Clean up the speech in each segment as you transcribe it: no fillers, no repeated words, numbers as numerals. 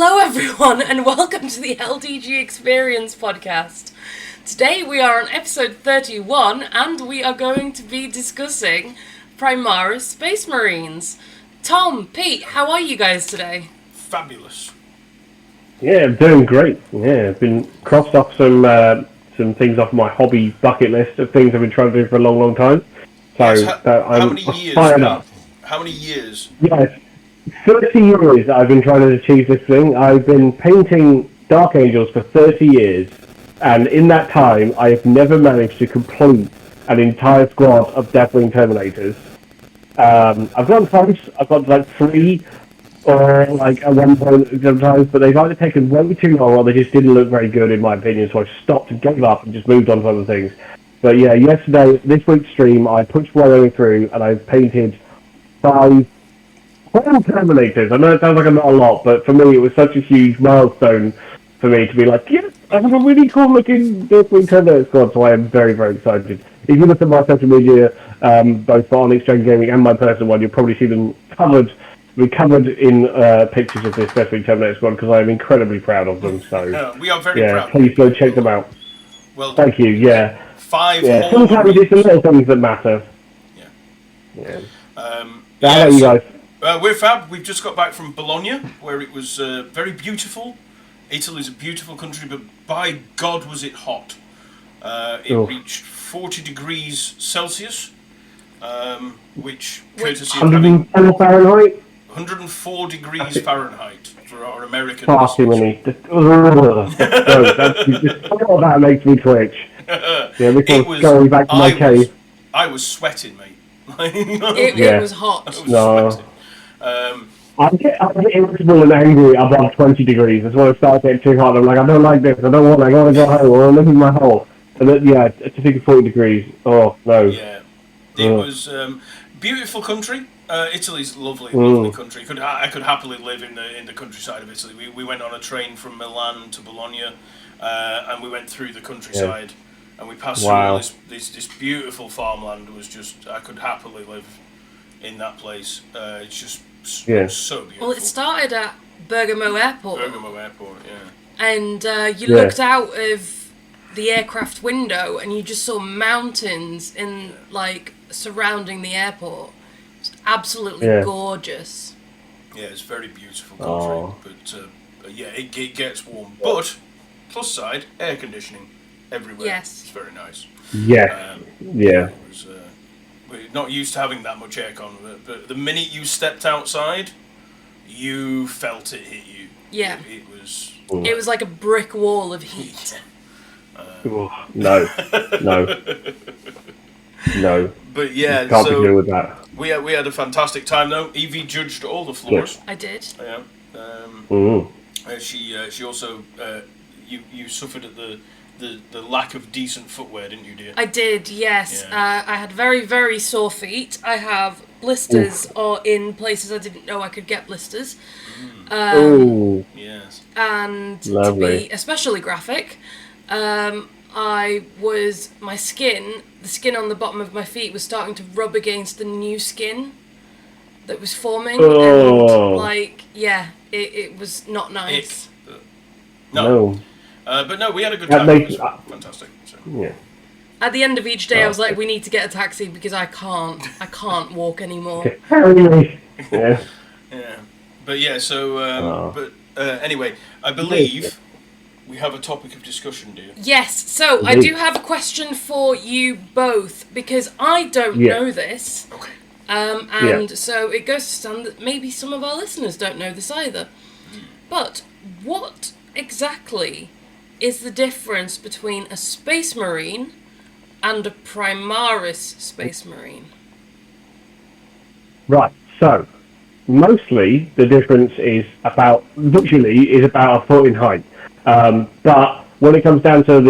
Hello everyone and welcome to the LDG Experience podcast. Today we are on episode 31 and we are going to be discussing Primaris Space Marines. Tom, Pete, how are you guys today? Fabulous. Yeah, I'm doing great. Yeah, I've been crossed off some things off my hobby bucket list of things I've been trying to do for a long, long time. So yes, how many years? Fired up. How many years? Yes, 30 years I've been trying to achieve this thing. I've been painting Dark Angels for 30 years, and in that time, I have never managed to complete an entire squad of Deathwing Terminators. I've gone close. I've got like 3, or like at one point sometimes, but they've either taken way too long, or they just didn't look very good in my opinion. So I stopped and gave up and just moved on to other things. But yeah, this week's stream, I pushed my way through, and I've painted 5 Terminators. I know it sounds like not a lot, but for me it was such a huge milestone for me to be like, yes, I have a really cool looking Deathwing Terminator squad, so I am very, very excited. If you look at my social media, both for On Exchange Gaming and my personal one, you'll probably see them covered in pictures of this Deathwing Terminator squad, because I am incredibly proud of them. So we are very proud. Please go check them out. Well, thank you. Yeah, 5. Yeah, sometimes it's the little things that matter. Yeah. How about you guys? We're fab. We've just got back from Bologna, where it was very beautiful. Italy's a beautiful country, but by God was it hot. It reached 40 degrees Celsius, which courtesy of having 104 degrees Fahrenheit for our American listeners. That makes me twitch. It was, going back to my cave. I was sweating, mate. It was hot. I was sweating. I get irritable and angry above 20 degrees. That's when I start getting too hot. I'm like, I don't like this. I want to go home. I want to live in my hole. And then, to think 40 degrees. Oh, no. Yeah. It was beautiful country. Italy's lovely country. I could happily live in the countryside of Italy. We went on a train from Milan to Bologna, and we went through the countryside. Yeah. And we passed through this beautiful farmland. It was just, I could happily live in that place. It's just so beautiful. Well, it started at Bergamo Airport. Yeah. And you looked out of the aircraft window and you just saw mountains surrounding the airport. It's absolutely gorgeous. Yeah, it's very beautiful country. But it gets warm. But plus side, air conditioning everywhere. Yes. It's very nice. Yeah. It was, we're not used to having that much aircon, but the minute you stepped outside, you felt it hit you. Yeah. It was... It was like a brick wall of heat. No. But yeah, can't be good with that. We had a fantastic time though. Evie judged all the floors. I did. Yeah. She also you suffered at the lack of decent footwear, didn't you, dear? I did, yes. Yeah. I had very, very sore feet. I have blisters or in places I didn't know I could get blisters. Yes. And lovely. To be especially graphic, the skin on the bottom of my feet was starting to rub against the new skin that was forming. And, it was not nice. No. But no, we had a good time. It was fantastic. So. Yeah. At the end of each day, I was like, we need to get a taxi because I can't walk anymore. Yeah. Yeah. But yeah, so, anyway, I believe we have a topic of discussion, do you? Yes, so I do have a question for you both because I don't know this. Okay. So it goes to stand that maybe some of our listeners don't know this either. But what exactly is the difference between a Space Marine and a Primaris Space Marine? Right, so mostly the difference is about a foot in height. But when it comes down to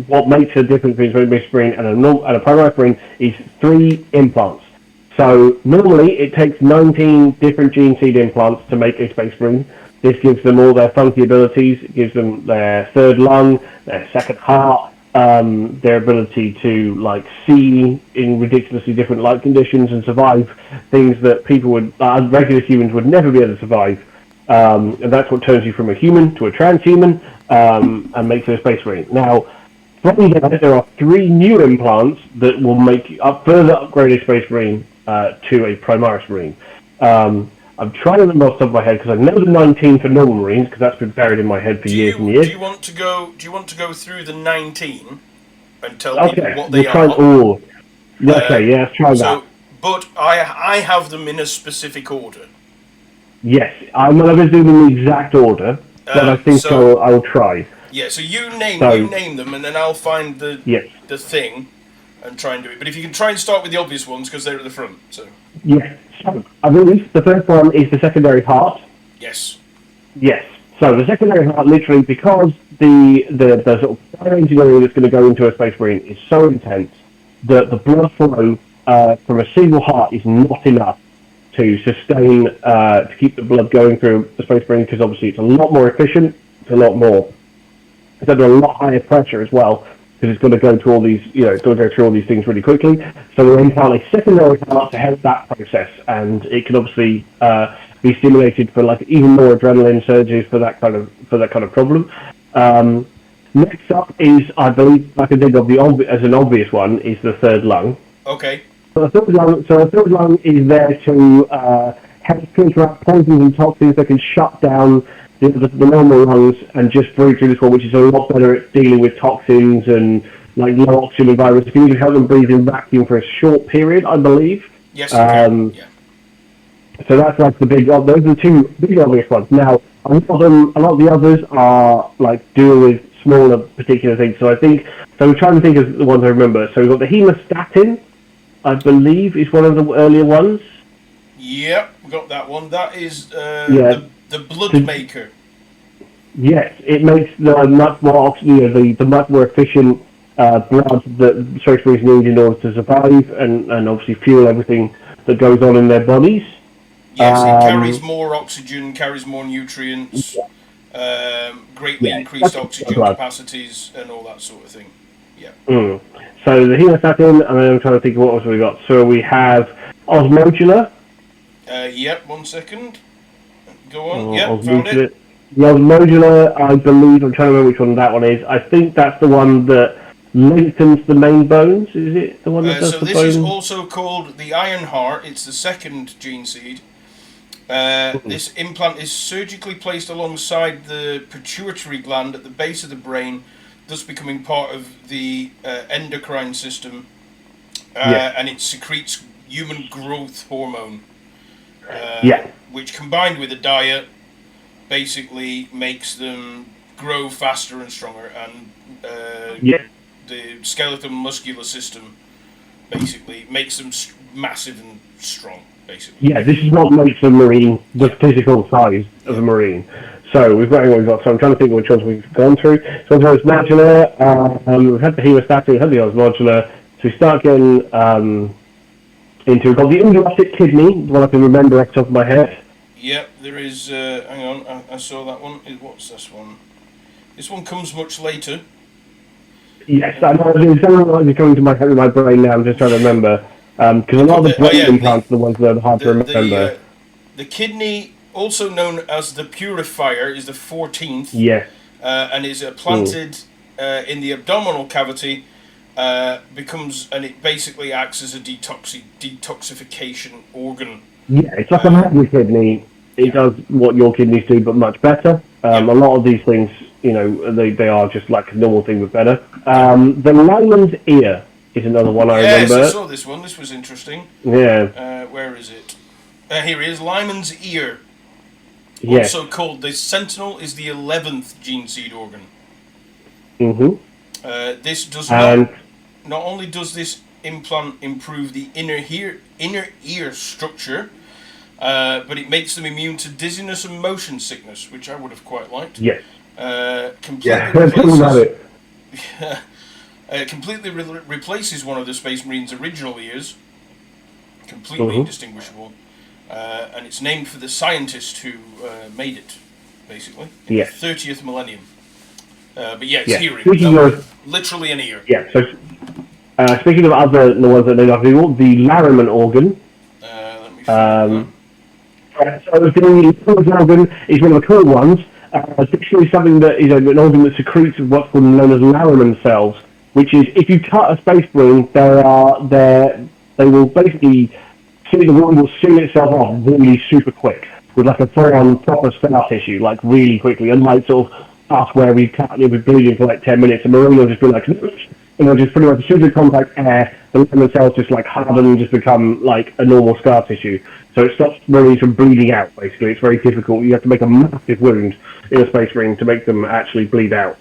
what makes a difference between a Space Marine and a Primaris Marine is 3 implants. So normally it takes 19 different gene seed implants to make a Space Marine. This gives them all their funky abilities. It gives them their third lung, their second heart, their ability to see in ridiculously different light conditions and survive things that people regular humans would never be able to survive. and that's what turns you from a human to a transhuman, and makes you a Space Marine. Now, from there are 3 new implants that will make further upgrade a Space Marine to a Primaris Marine. I'm trying to remember off the top of my head because I know the 19 for normal Marines because that's been buried in my head for years and years. Do you want to go through the 19 and tell Okay, people what they we'll try are? all. Okay, yeah, let's try that. But I have them in a specific order. Yes, I'm not going to do them in the exact order, but I think I'll try. Yeah, so you name them, and then I'll find the thing and try and do it. But if you can try and start with the obvious ones because they're at the front. So. Yes. So I believe the first one is the secondary heart. Yes. Yes. So the secondary heart, literally, because the sort of bioengineering that's going to go into a Space Marine is so intense that the blood flow from a single heart is not enough to sustain to keep the blood going through the Space Marine because obviously it's a lot more efficient. It's a lot more. It's under a lot higher pressure as well because it's going to go through all these, it's going to go through all these things really quickly. So we're implant a secondary heart to help that process, and it can obviously be stimulated for like even more adrenaline surges for that kind of problem. Next up is, I believe, I can think of as an obvious one is the third lung. Okay. So the third lung is there to help filter out poisons and toxins that can shut down the normal lungs and just breathe through this one, which is a lot better at dealing with toxins and like low oxygen environments. You can even help them breathe in vacuum for a short period, I believe. Yes, you can. Yeah. So that's like the those are the 2 big obvious ones. Now, a lot of the others are like deal with smaller particular things. So I'm trying to think of the ones I remember. So we've got the hemostatin, I believe, is one of the earlier ones. Yep, we got that one. That is the blood maker. Yes, it makes the much more the much more efficient blood that Space Marines need in order to survive and obviously fuel everything that goes on in their bodies. Yes, it carries more oxygen, carries more nutrients, greatly increased oxygen capacities, and all that sort of thing. Yeah. So the hemostatin, and then I'm trying to think of what else we got. So we have osmodular. Yep, 1 second. Go on. Yep, found it. The osmodular, I believe, I'm trying to remember which one that one is. I think that's the one that lengthens the main bones. Is it the one that does the bones? So this is also called the iron heart. It's the second gene seed. This implant is surgically placed alongside the pituitary gland at the base of the brain, thus becoming part of the endocrine system, and it secretes human growth hormone, which combined with a diet basically makes them grow faster and stronger, and the skeletal muscular system basically makes them massive and strong, basically. Yeah, this is what makes a Marine the physical size of a Marine. So we've got what we've got. So I'm trying to think of which ones we've gone through. So we've had modular, we've had the hemostatic, we've had the osmodular. So we start getting into, we've got the undulatic kidney, the one I can remember off the top of my head. Yep, there is, hang on, I saw that one. What's this one? This one comes much later. Yes, I know. It's something coming to my brain now. I'm just trying to remember. Because a lot of the brain implants are the ones that are hard to remember. The kidney, also known as the purifier, is the 14th. Yes. And is planted in the abdominal cavity, and it basically acts as a detoxification organ. Yeah, it's like a magnet kidney. It does what your kidneys do, but much better. A lot of these things, they are just like a normal thing, but better. The lineman's ear is another one I remember. Yes, I saw this one. This was interesting. Yeah. Where is it? Here it is. Lyman's ear. Yes. Also called the sentinel is the 11th gene seed organ. This does not only does this implant improve the inner ear structure, but it makes them immune to dizziness and motion sickness, which I would have quite liked. Yes. Completely replaces one of the Space Marines' original ears, completely indistinguishable, and it's named for the scientist who made it, basically, in the 30th millennium. But yeah, it's hearing. Literally an ear. Yeah, so speaking of the ones that they have, the Larraman organ. Let me find Right, so the Primaris organ is one of the cool ones. This is something that is an organ that secretes what's called known as Larraman cells, which is if you cut a space balloon, they will basically the wound will seal itself off really super quick with like a full-on proper scar tissue, like really quickly. Unlike sort of us where we cut and it was bleeding for like 10 minutes, and Marine will just be like, just pretty much as soon as you contact air, the Larraman cells just like harden and just become like a normal scar tissue. So it stops Marines from bleeding out, basically. It's very difficult. You have to make a massive wound in a Space Marine to make them actually bleed out.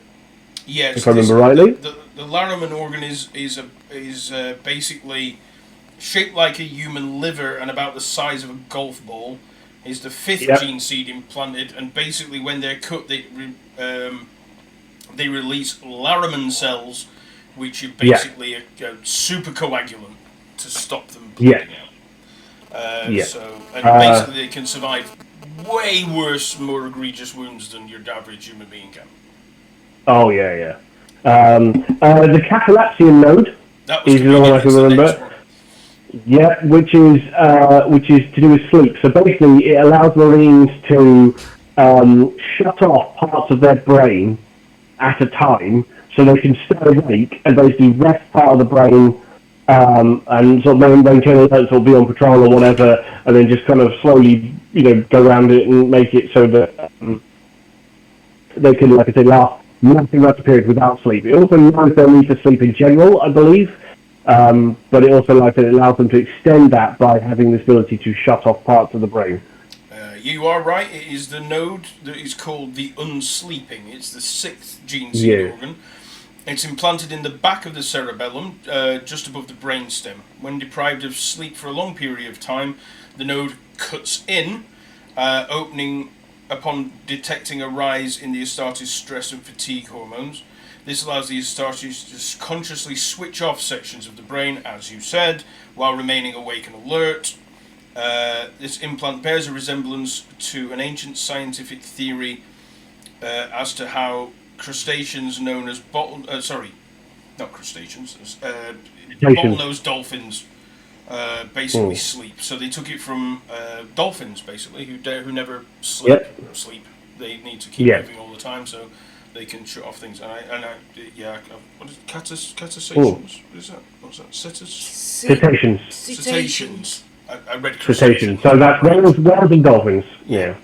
Yes, if I remember rightly. The Larraman organ is basically shaped like a human liver and about the size of a golf ball. Is the fifth gene seed implanted, and basically when they're cut, they release Larraman cells, which are basically a super coagulant to stop them bleeding out. So, basically they can survive way worse, more egregious wounds than your average human being can. Oh, yeah. The Catalapsian node is the one I can remember. Yeah, which is to do with sleep. So basically it allows Marines to shut off parts of their brain at a time so they can stay awake and basically rest part of the brain and sort of maintain alerts or be on patrol or whatever, and then just kind of slowly, go around it and make it so that they can, like I say, last nothing much period without sleep. It also allows their need for sleep in general, I believe, but it also allows them to extend that by having this ability to shut off parts of the brain. You are right. It is the node that is called the unsleeping. It's the sixth gene seed organ. It's implanted in the back of the cerebellum, just above the brainstem. When deprived of sleep for a long period of time, the node cuts in, opening upon detecting a rise in the Astartes stress and fatigue hormones. This allows the Astartes to consciously switch off sections of the brain, as you said, while remaining awake and alert. This implant bears a resemblance to an ancient scientific theory as to how crustaceans known as bottlenose dolphins basically sleep. So they took it from dolphins, basically, who never sleep. They need to keep moving all the time, so they can shut off things. What is it? Cetaceans? What is that? What's that? Cetaceans. I read crustaceans. So that's whales and dolphins. Yeah.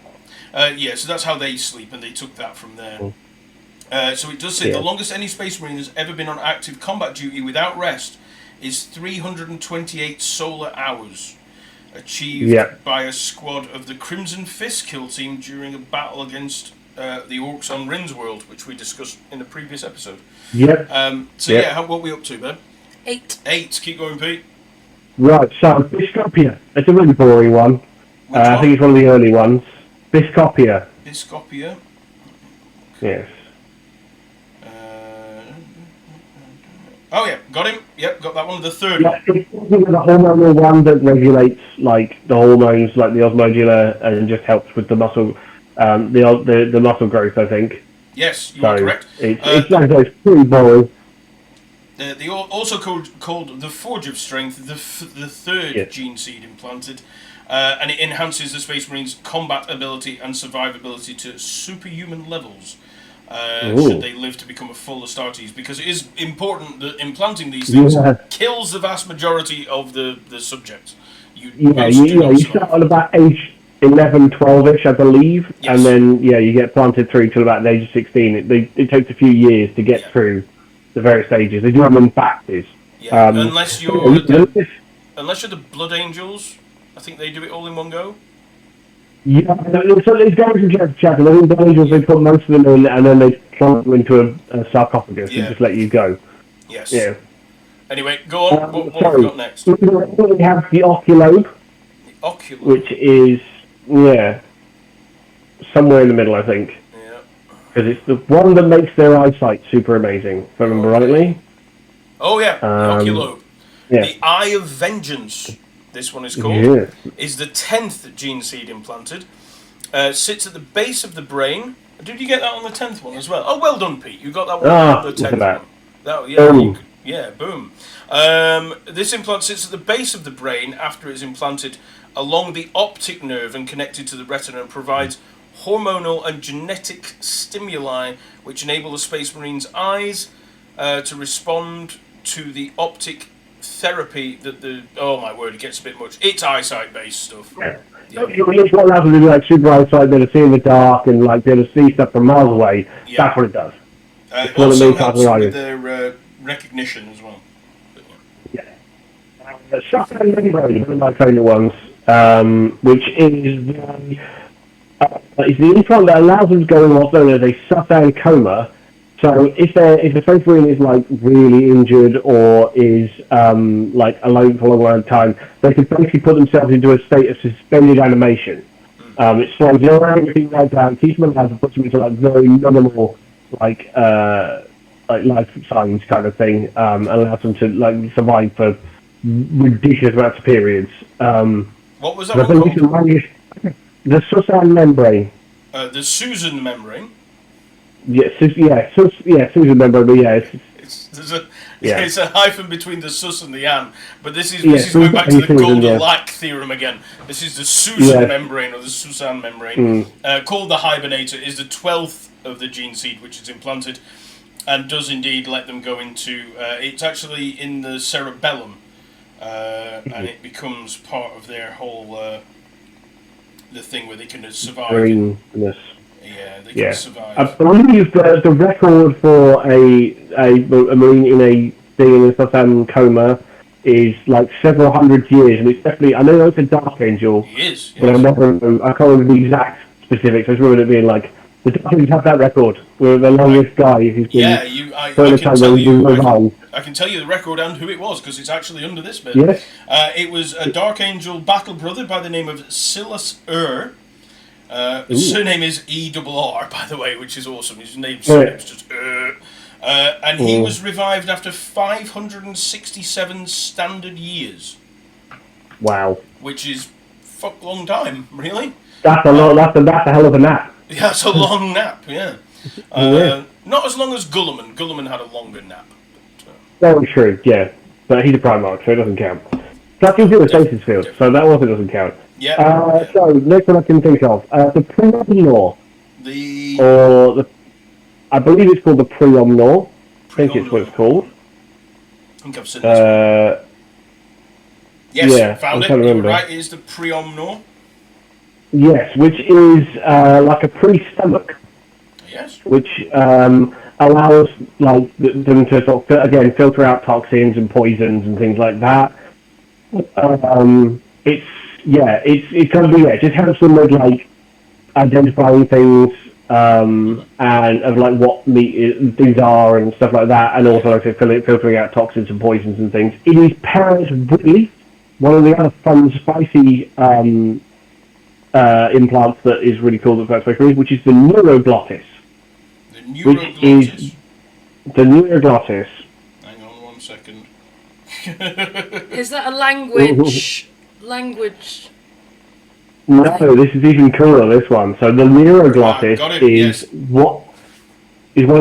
So that's how they sleep, and they took that from there. So it does say the longest any Space Marine has ever been on active combat duty without rest is 328 solar hours, achieved by a squad of the Crimson Fist kill team during a battle against the Orcs on Rin's World, which we discussed in a previous episode. Yep. What are we up to, Ben? 8. Keep going, Pete. Right, so Biscopia. It's a really boring one. I think it's one of the early ones. Biscopia. Yes. Oh yeah, got him. Yep, got that one. The third one. It's the hormonal one that regulates like the hormones, like the osmodular, and just helps with the muscle, the muscle growth. I think. Yes, you are correct. It's pretty boring. They also called the Forge of Strength, the third gene seed implanted, and it enhances the Space Marines' combat ability and survivability to superhuman levels. Should they live to become a full Astartes, because it is important that implanting these things kills the vast majority of the subjects. You start on about age 11, 12-ish, I believe, and then you get planted through till about the age of 16. It takes a few years to get through the various stages. They do them in batches. Unless you're the Blood Angels, I think they do it all in one go. Yeah, so it goes from chapter to chapter. I think the Angels, they put most of them in, and then they plunk them into a sarcophagus and just let you go. Yes. Yeah. Anyway, go on. What have we got next? We have the Oculobe. Which is, somewhere in the middle, I think. Yeah. Because it's the one that makes their eyesight super amazing, if I remember rightly. Oh, yeah, the Oculobe. Yeah. The Eye of Vengeance, this one is called, is the 10th gene seed implanted. Sits at the base of the brain. Did you get that on the 10th one as well? Oh, well done, Pete. You got that one on the 10th one. Yeah, boom. This implant sits at the base of the brain after it's implanted along the optic nerve and connected to the retina, and provides hormonal and genetic stimuli which enable the Space Marine's eyes to respond to the optic therapy that the... Oh my word, it gets a bit much. It's eyesight-based stuff. Yeah. It's what allows them to do like super eyesight, be able to see in the dark and like be able to see stuff from miles away. Yeah. That's what it does. It also helps with their recognition as well. Yeah. Shotgun membrane, one of my favourite ones, which is the implant that allows them to go in what's known as a shutdown coma. So if the Space Marine is like really injured or is like alone for a long amount of time, they can basically put themselves into a state of suspended animation. It slows down everything right down, keeps them alive, and puts them into like very minimal like life signs kind of thing, allows them to like survive for ridiculous amounts of periods. What was that one called? The Susan membrane. The Susan membrane. Susan membrane, but yeah, it's a hyphen between the sus and the an, but this is going back to the Golden-like theorem again. This is the Susan membrane, or the Susan membrane, called the hibernator, is the 12th of the gene seed which is implanted, and does indeed let them go into, it's actually in the cerebellum, and it becomes part of their whole, the thing where they can survive. Greenness. Yeah, they can survive. I believe the record for a Marine in a thing in a Susan coma is like several hundred years, and it's definitely, I know it's a Dark Angel. He is, yes. But I can't remember the exact specifics. I just remember it being like, the Dark Angels have that record. We're the longest guy who's been... Yeah, I can tell you the record and who it was, because it's actually under this bit. Yes. It was a Dark Angel battle brother by the name of Silas His surname is E-R-R, by the way, which is awesome. His name's just and he was revived after 567 standard years. Wow. Which is fuck long time, really. That's a lot. That's a hell of a nap. Yeah, it's a long nap. Yeah. Not as long as Gulliman. Gulliman had a longer nap. Very true. Yeah, but he's a Primarch, so it doesn't count. Plus, he was in the stasis field, so that also doesn't count. Yeah. So next one I can think of, the Priomnor. I believe it's called the Priomnor. I think it's what it's called. I think I've seen this. Yes, found it. You're right. It is the Priomnor. Yes, which is like a pre-stomach. Yes. Which allows like them to sort of, again, filter out toxins and poisons and things like that. It just helps them with like identifying things and of like what things are and stuff like that, and also like filtering out toxins and poisons and things. It is paired with one of the other fun, spicy implants that is really cool about Space Marines, which is the neuroglottis. The neuroglottis. Hang on 1 second. Is that a language? No, this is even cooler, this one. So the neuroglottis is one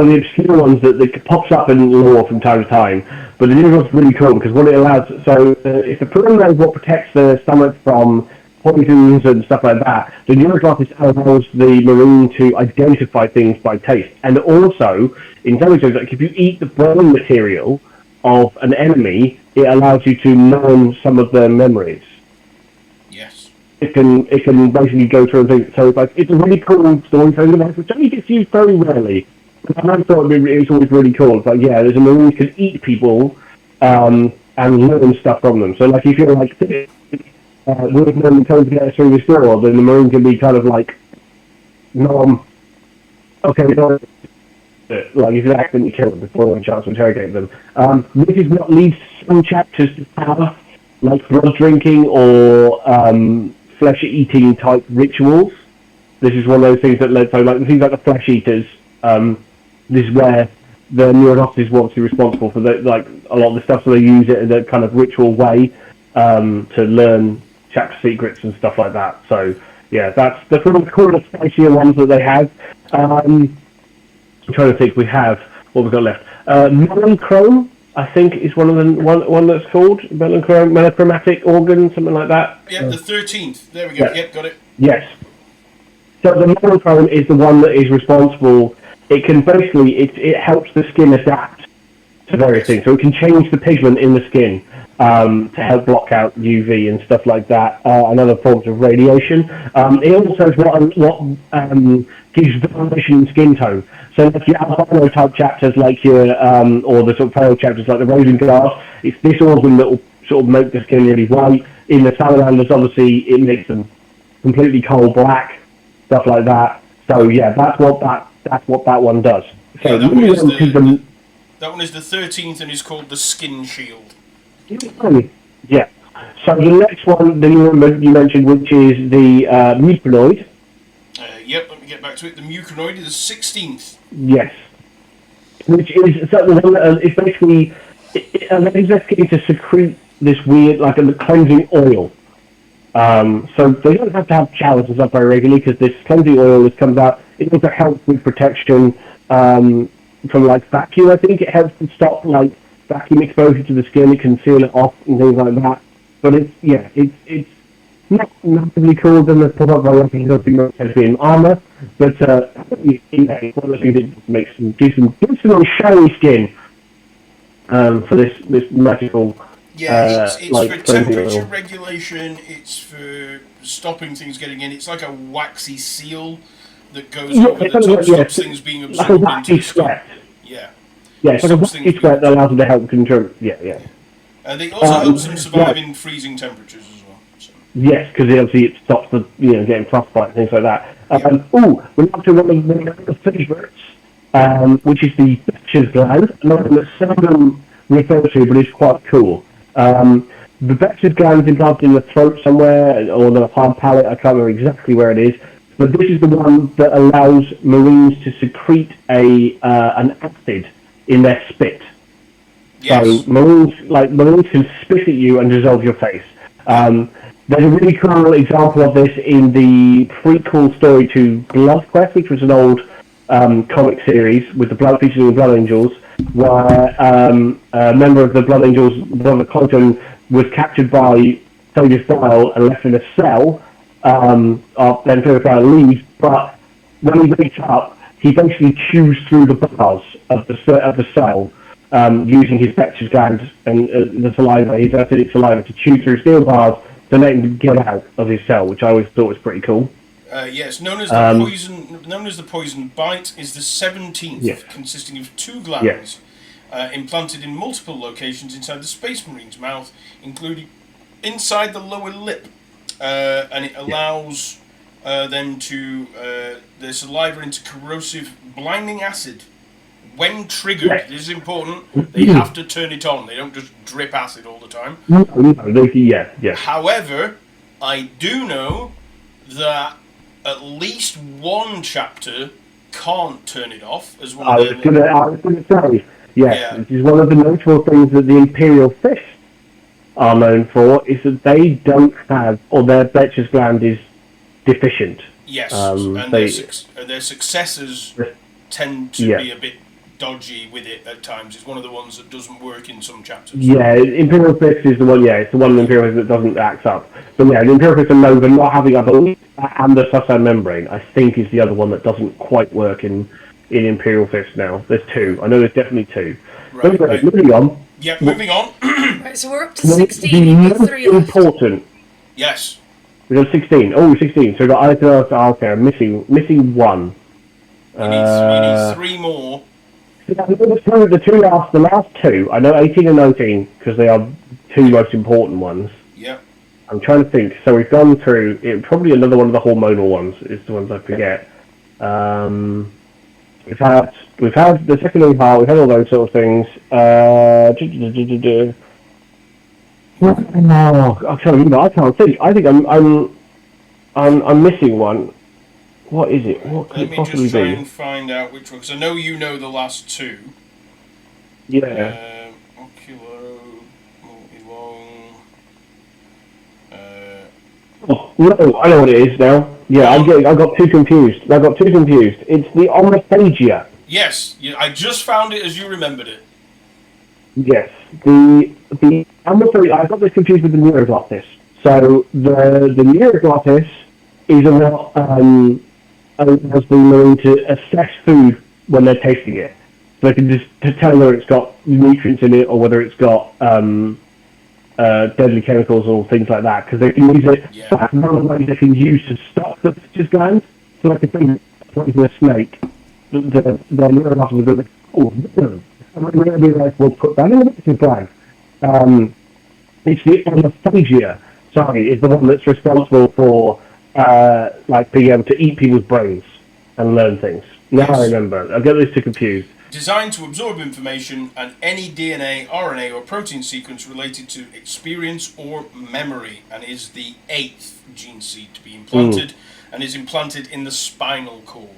of the obscure ones that pops up in lore from time to time. But the neuroglottis is really cool because what it allows... So if the primaris is what protects the stomach from poisons and stuff like that, the neuroglottis allows the Marine to identify things by taste. And also, in some ways, like if you eat the brain material of an enemy, it allows you to learn some of their memories. Yes. It can basically go through and think. So it's a really cool storytelling device, which only gets used very rarely. I thought it was always really cool. It's like, there's a Marine who can eat people and learn stuff from them. So like if you're like with them trying to get us through this door, then the Marine can be kind of like, no, okay, no. Like if you accidentally kill them before they have a chance to interrogate them. This is what leads some chapters to power, like blood drinking or flesh-eating type rituals. This is one of those things that led, so like things like the flesh eaters. This is where the neuroglottis is obviously responsible for like a lot of the stuff, so they use it in a kind of ritual way to learn chapter secrets and stuff like that. So yeah, that's the sort of coolest, spicier ones that they have. I'm trying to think. We have what we've got left. Melanchrome I think is one of the one that's called monochromatic organ, something like that. Yeah, the 13th. There we go. Yeah. Yep, got it. Yes. So the monochrome is the one that is responsible. It can basically it helps the skin adapt to various things. So it can change the pigment in the skin to help block out UV and stuff like that, and other forms of radiation. It also is what gives variation in skin tone. So like your albino type chapters, like your or the sort of pale chapters, like the Rosen glass, it's this organ that will sort of make the skin really white. In the salamanders, obviously, it makes them completely coal black, stuff like that. So yeah, that's what that one does. So yeah, that one is the 13th and is called the Skin Shield. Yeah. So the next one, you mentioned, which is the muconoid. Yep, let me get back to it. The muconoid is the 16th. Yes. Which is so the one that is basically it allows their skin to secrete this weird, like a cleansing oil. So they don't have to have showers and stuff very regularly because this cleansing oil that comes out. It also helps with protection from like vacuum. I think it helps to stop like vacuum exposure to the skin. It can seal it off and things like that. But it's not massively cool than the product I think it'll be most in armor. But it's one of the things that makes some decent shiny skin for this magical. Yeah, it's like for temperature regulation, it's for stopping things getting in. It's like a waxy seal that goes over the top, stops things being absorbed into the skin. Yeah. Yeah, it's like a waxy sweat that allows them to help control. Yeah. And it also helps them survive in freezing temperatures as well. So. Yes, because obviously it stops the getting frostbite and things like that. We're up to one of the favourites, which is the Betcher's gland, another one that's seldom referred to, but it's quite cool. The Betcher's gland is implanted in the throat somewhere, or the hard palate, I can't remember exactly where it is, but this is the one that allows Marines to secrete an acid in their spit. Yes. So Marines can spit at you and dissolve your face. There's a really cool example of this in the prequel story to Blood Quest, which was an old comic series with featuring the Blood Angels, where a member of the Blood Angels, Brother Cloton, was captured by Soldier Style and left in a cell. Then Soldier Style leaves, but when he wakes up, he basically chews through the bars of the cell, using his Betcher's gland and the saliva, his acidic saliva, to chew through steel bars to let him get out of his cell, which I always thought was pretty cool. Yes, known as the poison bite, is the 17th, yes. consisting of 2 glands implanted in multiple locations inside the Space Marine's mouth, including inside the lower lip, and it allows them to their saliva into corrosive blinding acid. When triggered, this is important, they have to turn it on. They don't just drip acid all the time. However, I do know that at least one chapter can't turn it off as one of I was going to say, this is one of the notable things that the Imperial Fists are known for, is that they don't have, or their Betcher's gland is deficient. Yes, and their successors tend to be a bit dodgy with it at times. It's one of the ones that doesn't work in some chapters. Yeah, Imperial Fist is the one, it's the one in Imperial Fist that doesn't act up. But yeah, the Imperial Fist and Nova not having, I believe, and the Susan membrane, I think, is the other one that doesn't quite work in Imperial Fist now. There's 2. I know there's definitely 2. Right, anyway, moving on. Yeah, moving on. Right, so we're up to 16. The most important. Yes. We got 16. Oh, 16. So we got okay, I'm missing 1. We need 3 more. The last 2, I know 18 and 19, because they are 2 most important ones. Yeah. I'm trying to think. So we've gone through, probably another one of the hormonal ones is the ones I forget. We've had the secondary part, we've had all those sort of things. I can't think. I think I'm missing one. What is it? What could it possibly be? Let me just try and find out which one, because I know you know the last 2. Yeah. Oculo, multi-long. Oh, no, I know what it is now. Yeah, I got too confused. It's the Omophagia. Yes, I just found it as you remembered it. Yes. I got this confused with the neuroglottis. So the neuroglottis is a lot allows the marine to assess food when they're tasting it. So they can just to tell whether it's got nutrients in it or whether it's got deadly chemicals or things like that, because they can use it. Yeah. That's one of the ways they can use to stop the vicious glands. So like a thing poison a snake, the neuroglottis will go like, oh, no. And when they realise we'll put that in the vicious gland. It's the onophagia, is the one that's responsible for like being able to eat people's brains and learn things. Now Yes. I remember. I get this too confused. Designed to absorb information and any DNA, RNA, or protein sequence related to experience or memory, and is the 8th gene seed to be implanted, and is implanted in the spinal cord.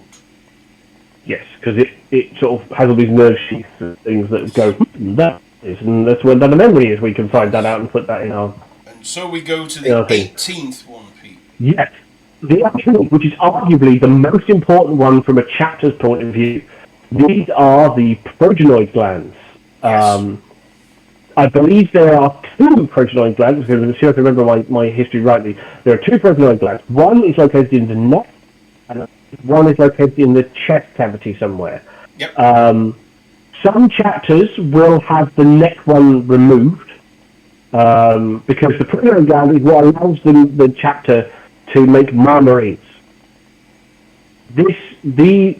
Yes, because it sort of has all these nerve sheaths and things that go, that is, and that's where the memory is. We can find that out and put that in our... And so we go to the 18th one, Pete. Yes. The 18th, which is arguably the most important one from a chapter's point of view. These are the progenoid glands. Yes. I believe there are 2 progenoid glands, because I'm sure if I remember my history rightly. There are 2 progenoid glands. One is located in the neck, and one is located in the chest cavity somewhere. Yep. Some chapters will have the neck one removed, because the progenoid gland is what allows the chapter to make marines. The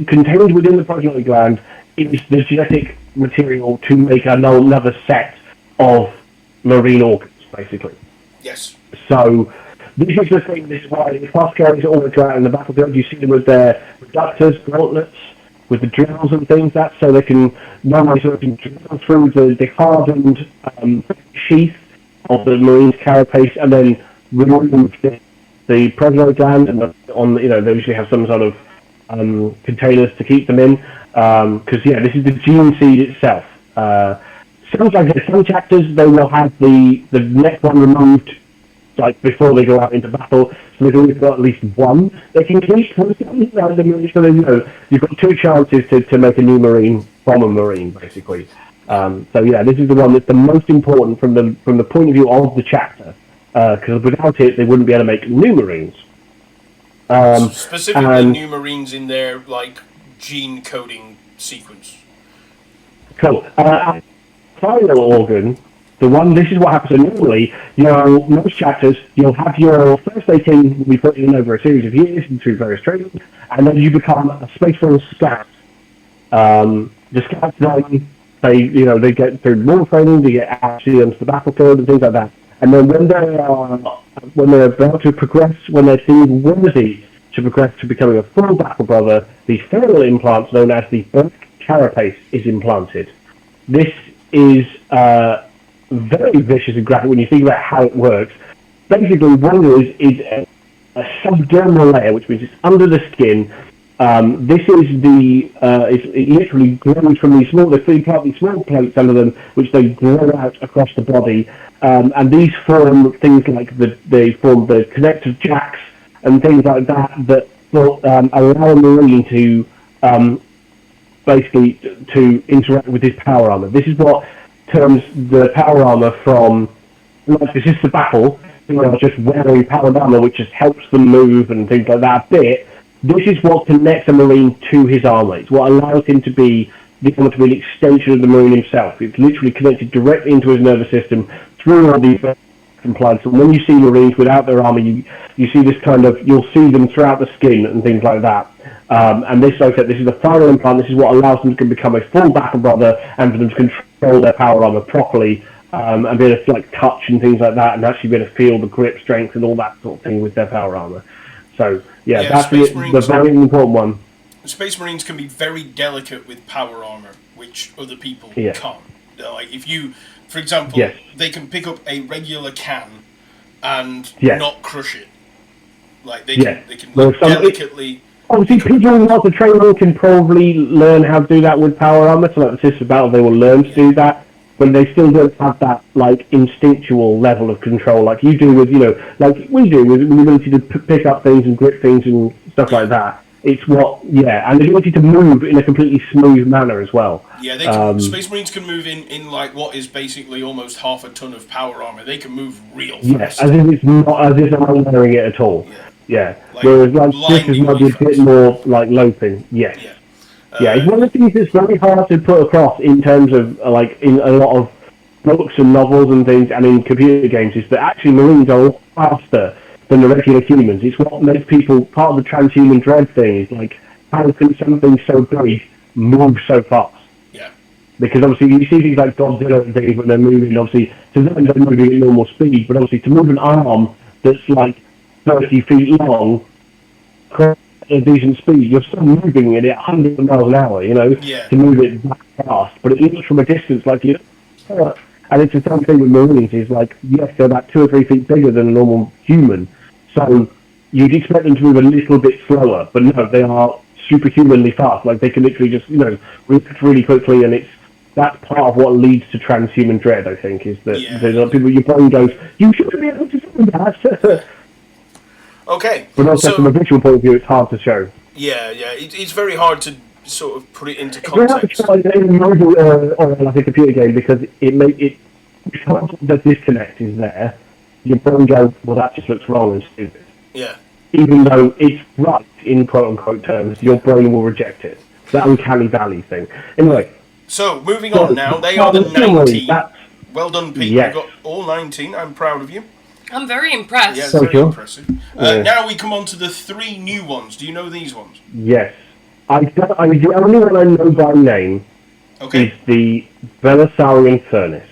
contained within the progenoid gland is the genetic material to make another set of marine organs, basically. Yes. So this is the thing. This is why the fast carriers always go out in the battlefield. You see them with their reductors, gauntlets, with the drills and things. That's so they can normally sort of drill through the hardened sheath of the marine's carapace and then remove the progenoid gland, and they usually have some sort of containers to keep them in, because this is the gene seed itself. Some chapters they will have the neck one removed like before they go out into battle, so they've always got at least one they can keep. So you've got 2 chances to make a new marine from a marine, basically. This is the one that's the most important from the point of view of the chapter. Because without it, they wouldn't be able to make new marines. Specifically, new marines in their gene coding sequence. Cool. Final organ, this is what happens. So normally, most chapters, you'll have your first 18 will be put in over a series of years and through various trainings, and then you become a Space Marine scout. The scouts they get through more training, they get actually onto the battlefield and things like that. And then when they're about to progress, when they're seen worthy to progress to becoming a full battle brother, the feral implants known as the black carapace is implanted. This is very vicious and graphic when you think about how it works. Basically, what it is a subdermal layer, which means it's under the skin. This is it literally grows from these small plates under them, which they grow out across the body. And these form things like they form the connective jacks and things like that will allow a marine to basically to interact with his power armor. This is what turns the power armor from this is the battle, just wearing powered armor, which just helps them move and things like that a bit. This is what connects a marine to his armor. It's what allows him to be an extension of the marine himself. It's literally connected directly into his nervous system through all these implants. And when you see marines without their armor, you see this you'll see them throughout the skin and things like that. And this, like I said, this is the final implant. This is what allows them to become a full battle brother and for them to control their power armor properly, and be able to touch and things like that, and actually be able to feel the grip strength and all that sort of thing with their power armor. So that's the very important one. Space Marines can be very delicate with power armor, which other people can't. If you, for example, they can pick up a regular can and not crush it. They can delicately. Obviously, people who want to train can probably learn how to do that with power armor. So, the System of Battle, they will learn to do that. When they still don't have that instinctual level of control like you do with like we do with the ability to pick up things and grip things and stuff like that. It's what, and the ability to move in a completely smooth manner as well. Yeah, they can, Space Marines can move in like what is basically almost half a ton of power armor. They can move real fast. Yes, as if it's not, as if they're not wearing it at all. Yeah. Like, whereas this is maybe a bit more like loping. Yes. It's one of the things that's very hard to put across in terms of like in a lot of books and novels and things, and in computer games, is that actually Marines are a lot faster than the regular humans. It's what makes people, part of the transhuman dread thing is like, how can something so big move so fast? Yeah. Because obviously you see things like Godzilla and things when they're moving, obviously, to them they're moving at normal speed, but obviously to move an arm that's like 30 feet long, at a decent speed, you're still moving it at 100 miles an hour, to move it that fast. But it looks from a distance like you. And it's the same thing with Marines, is like, yes, they're about 2 or 3 feet bigger than a normal human, so you'd expect them to move a little bit slower, but no, they are superhumanly fast. Like, they can literally just, react really quickly, and that's part of what leads to transhuman dread, I think, is that there's people, your brain goes, you shouldn't be able to do that. Okay. But also from a visual point of view, it's hard to show. Yeah, it's very hard to sort of put it into context. It's very hard to show in a novel or like a computer game, because the disconnect is there. Your brain goes, well, that just looks wrong and stupid. Yeah. Even though it's right in quote-unquote terms, your brain will reject it. That uncanny valley thing. Anyway. So, moving on now, they are the 19. Well done, Pete. Yes. You've got all 19. I'm proud of you. I'm very impressed. Yeah, very impressive. Now we come on to the 3 new ones. Do you know these ones? Yes. The only one I know by name is the Belisarian Furnace.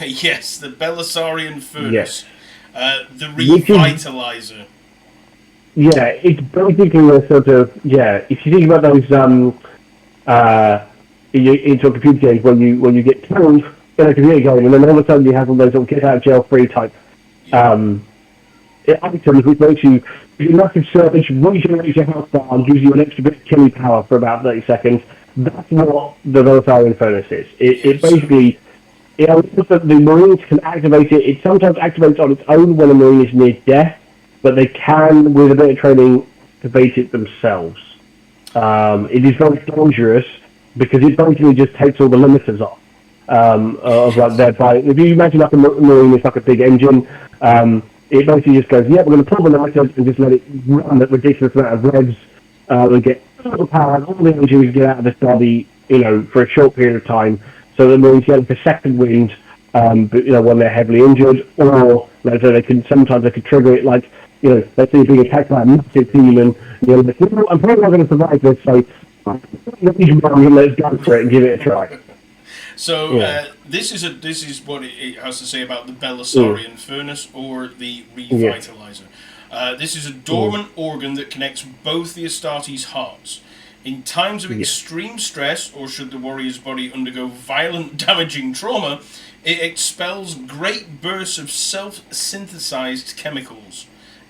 Yes, the Belisarian Furnace. Yes. The Revitalizer. It's basically a sort of, if you think about those, into a computer game when you get killed in a computer game, and then all of a sudden you have all those get out of jail free type items, which makes you massive surge, regenerates your health bar, and gives you an extra bit of killing power for about 30 seconds. That's what the Belisarian Furnace is. It basically, the Marines can activate it. It sometimes activates on its own when a Marine is near death, but they can, with a bit of training, activate it themselves. It is very dangerous because it basically just takes all the limiters off. Of like their bike. If you imagine like a Marine is like a big engine, it basically just goes, we're going to pull the limiters and just let it run at ridiculous amount of revs. We get all the power, all the energy we get out of this body, for a short period of time, so the Marines get like a second wind, but, when they're heavily injured, or like I say, sometimes they could trigger it, like, let's say you're being attacked by a massive demon, like, I'm probably not going to survive this, so let's go for it and give it a try. So this is what it has to say about the Belisarian Furnace, or the Revitalizer. This is a dormant organ that connects both the Astartes' hearts. In times of extreme stress, or should the warrior's body undergo violent damaging trauma, it expels great bursts of self-synthesized chemicals.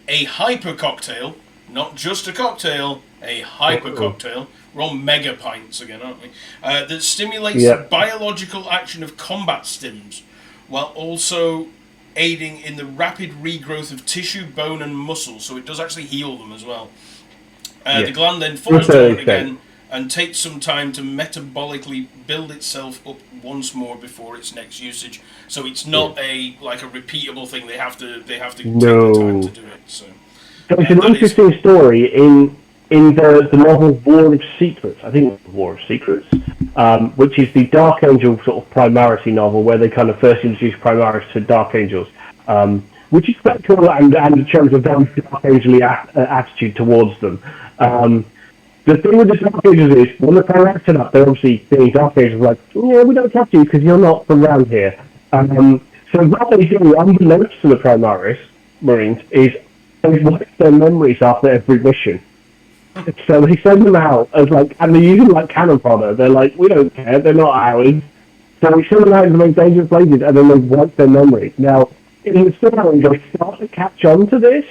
A hyper cocktail, not just a cocktail, a hyper cocktail. We're on mega pints again, aren't we? That stimulates the biological action of combat stims, while also aiding in the rapid regrowth of tissue, bone, and muscle. So it does actually heal them as well. The gland then falls dormant again and takes some time to metabolically build itself up once more before its next usage. So it's not a repeatable thing. They have to take the time to do it. So it's an interesting story in the novel War of Secrets. I think it's War of Secrets, which is the Dark Angel sort of Primaris novel where they kind of first introduced Primaris to Dark Angels, which is quite cool and shows a very Dark Angel-y attitude towards them. The thing with the Dark Angels is, when the Primaris turn up, they're obviously being Dark Angels like, we don't trust you because you're not from around here. So what they do, unbeknownst to the Primaris Marines, is they wipe their memories after every mission. So they send them out as and they're using cannon fodder. They're like, we don't care, they're not ours. So we send them out in the most dangerous places, and then they wipe their memory. Now, in the story, they start to catch on to this,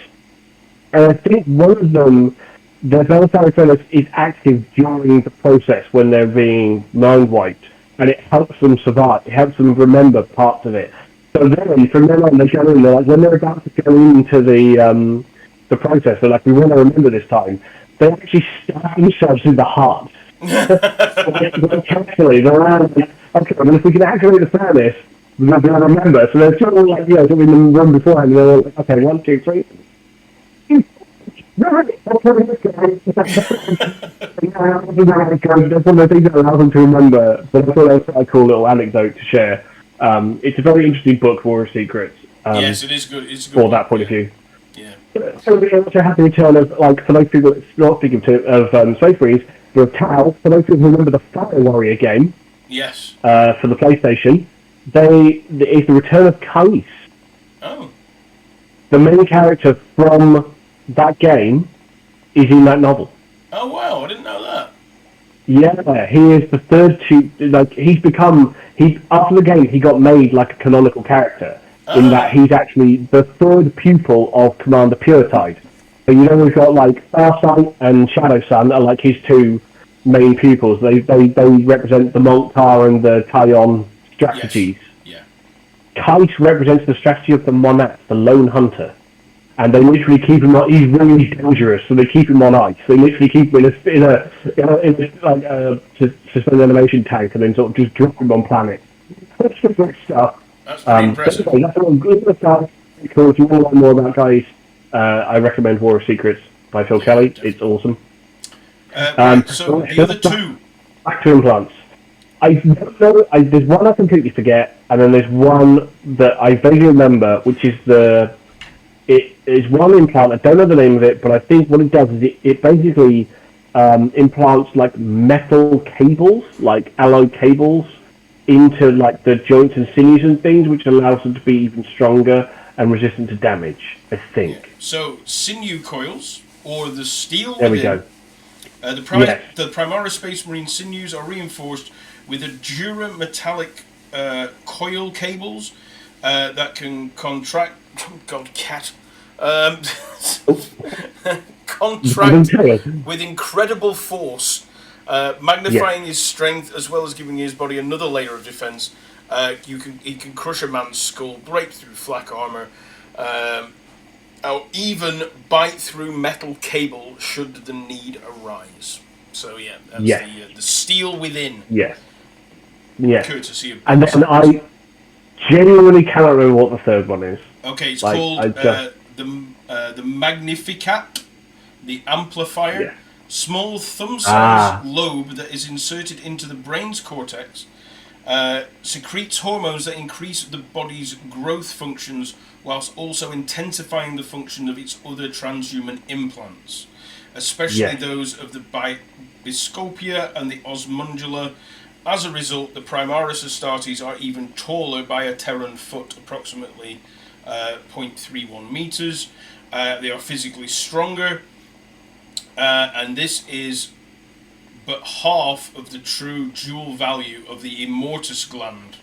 and I think one of them, their Belisarian Furnace, is active during the process when they're being mind wiped, and it helps them survive. It helps them remember parts of it. So then, from then on, they go in. They're when they're about to go into the process, they're like, we want to remember this time. they actually stab themselves in the heart. Carefully, they're around like, okay, well, if we can activate the furnace, we'll be able to remember. So they're sort of like, in the room beforehand, and they're like, okay, 1, 2, 3. That's one of the things that allows them to remember, but I thought that was a cool little anecdote to share. It's a very interesting book, War of Secrets. Yes, it is good. It's good for that point of view. Yeah. So we also have the return of, like, for those people that's not speaking of Space Marines, we have Tau. For those people who remember the Fire Warrior game, yes, for the PlayStation, it's the return of Kais. Oh. The main character from that game is in that novel. Oh wow, I didn't know that. Yeah, he is the third after the game he got made like a canonical character in that he's actually the third pupil of Commander Puretide. So we've got like Starsight and Shadow Sun are like his two main pupils. They represent the Moltar and the Tyon strategies. Yes. Yeah. Kais represents the strategy of the Monat, the Lone Hunter. And they literally keep him on. He's really dangerous, so they keep him on ice. They literally keep him in a suspended animation tank, and then sort of just drop him on planet. That's the good stuff. That's pretty impressive. That's all good stuff. Cool. If you want to learn more about Guys, I recommend War of Secrets by Phil Kelly. Definitely. It's awesome. So the other two. Back to implants. There's one I completely forget, and then there's one that I vaguely remember, which is It is one implant. I don't know the name of it, but I think what it does is it basically implants like metal cables, like alloy cables, into like the joints and sinews and things, which allows them to be even stronger and resistant to damage, I think. Yeah. So sinew coils, or the steel. There we go. The Primaris Space Marine sinews are reinforced with a Dura metallic coil cables that can contract. God, cat. Contract with incredible force, magnifying his strength as well as giving his body another layer of defense. He can crush a man's skull, break through flak armor, or even bite through metal cable should the need arise. So that's the steel within. Yes. Yeah. Courtesy of. And then I genuinely cannot remember what the third one is. Okay, it's called the Magnificat, the amplifier, small thumb-sized lobe that is inserted into the brain's cortex, secretes hormones that increase the body's growth functions whilst also intensifying the function of its other transhuman implants, especially those of the Biscopia and the Osmundula. As a result, the Primaris Astartes are even taller by a Terran foot, approximately 0.31 meters. They are physically stronger, and this is but half of the true dual value of the Immortus gland,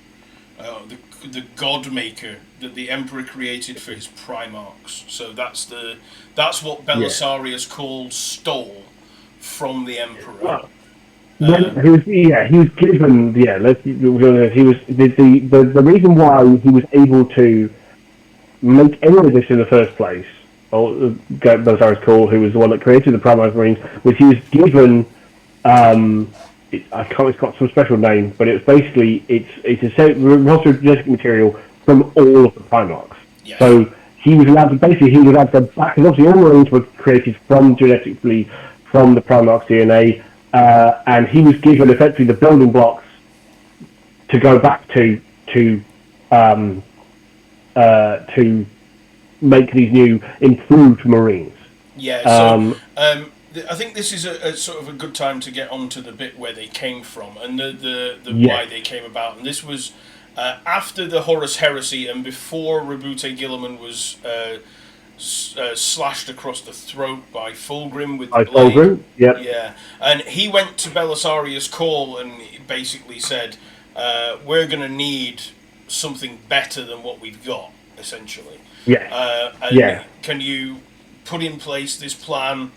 the God Maker that the Emperor created for his Primarchs. So that's what Belisarius stole from the Emperor. Wow. He was given he was the reason why he was able to make any of this in the first place. Belisarius who was the one that created the Primaris Marines, was he was given it's got some special name, but it's basically it's a roster of genetic material from all of the Primarchs. Yeah. So he was allowed to back, because obviously all Marines were created genetically from the Primarch's DNA. And he was given effectively the building blocks to go back to make these new improved Marines. Yeah. So I think this is a sort of a good time to get on to the bit where they came from and the why they came about. And this was after the Horus Heresy and before Rabute Guilliman was slashed across the throat by Fulgrim with the blade. Fulgrim, yeah. And he went to Belisarius Call and basically said, we're going to need something better than what we've got, essentially. Can you put in place this plan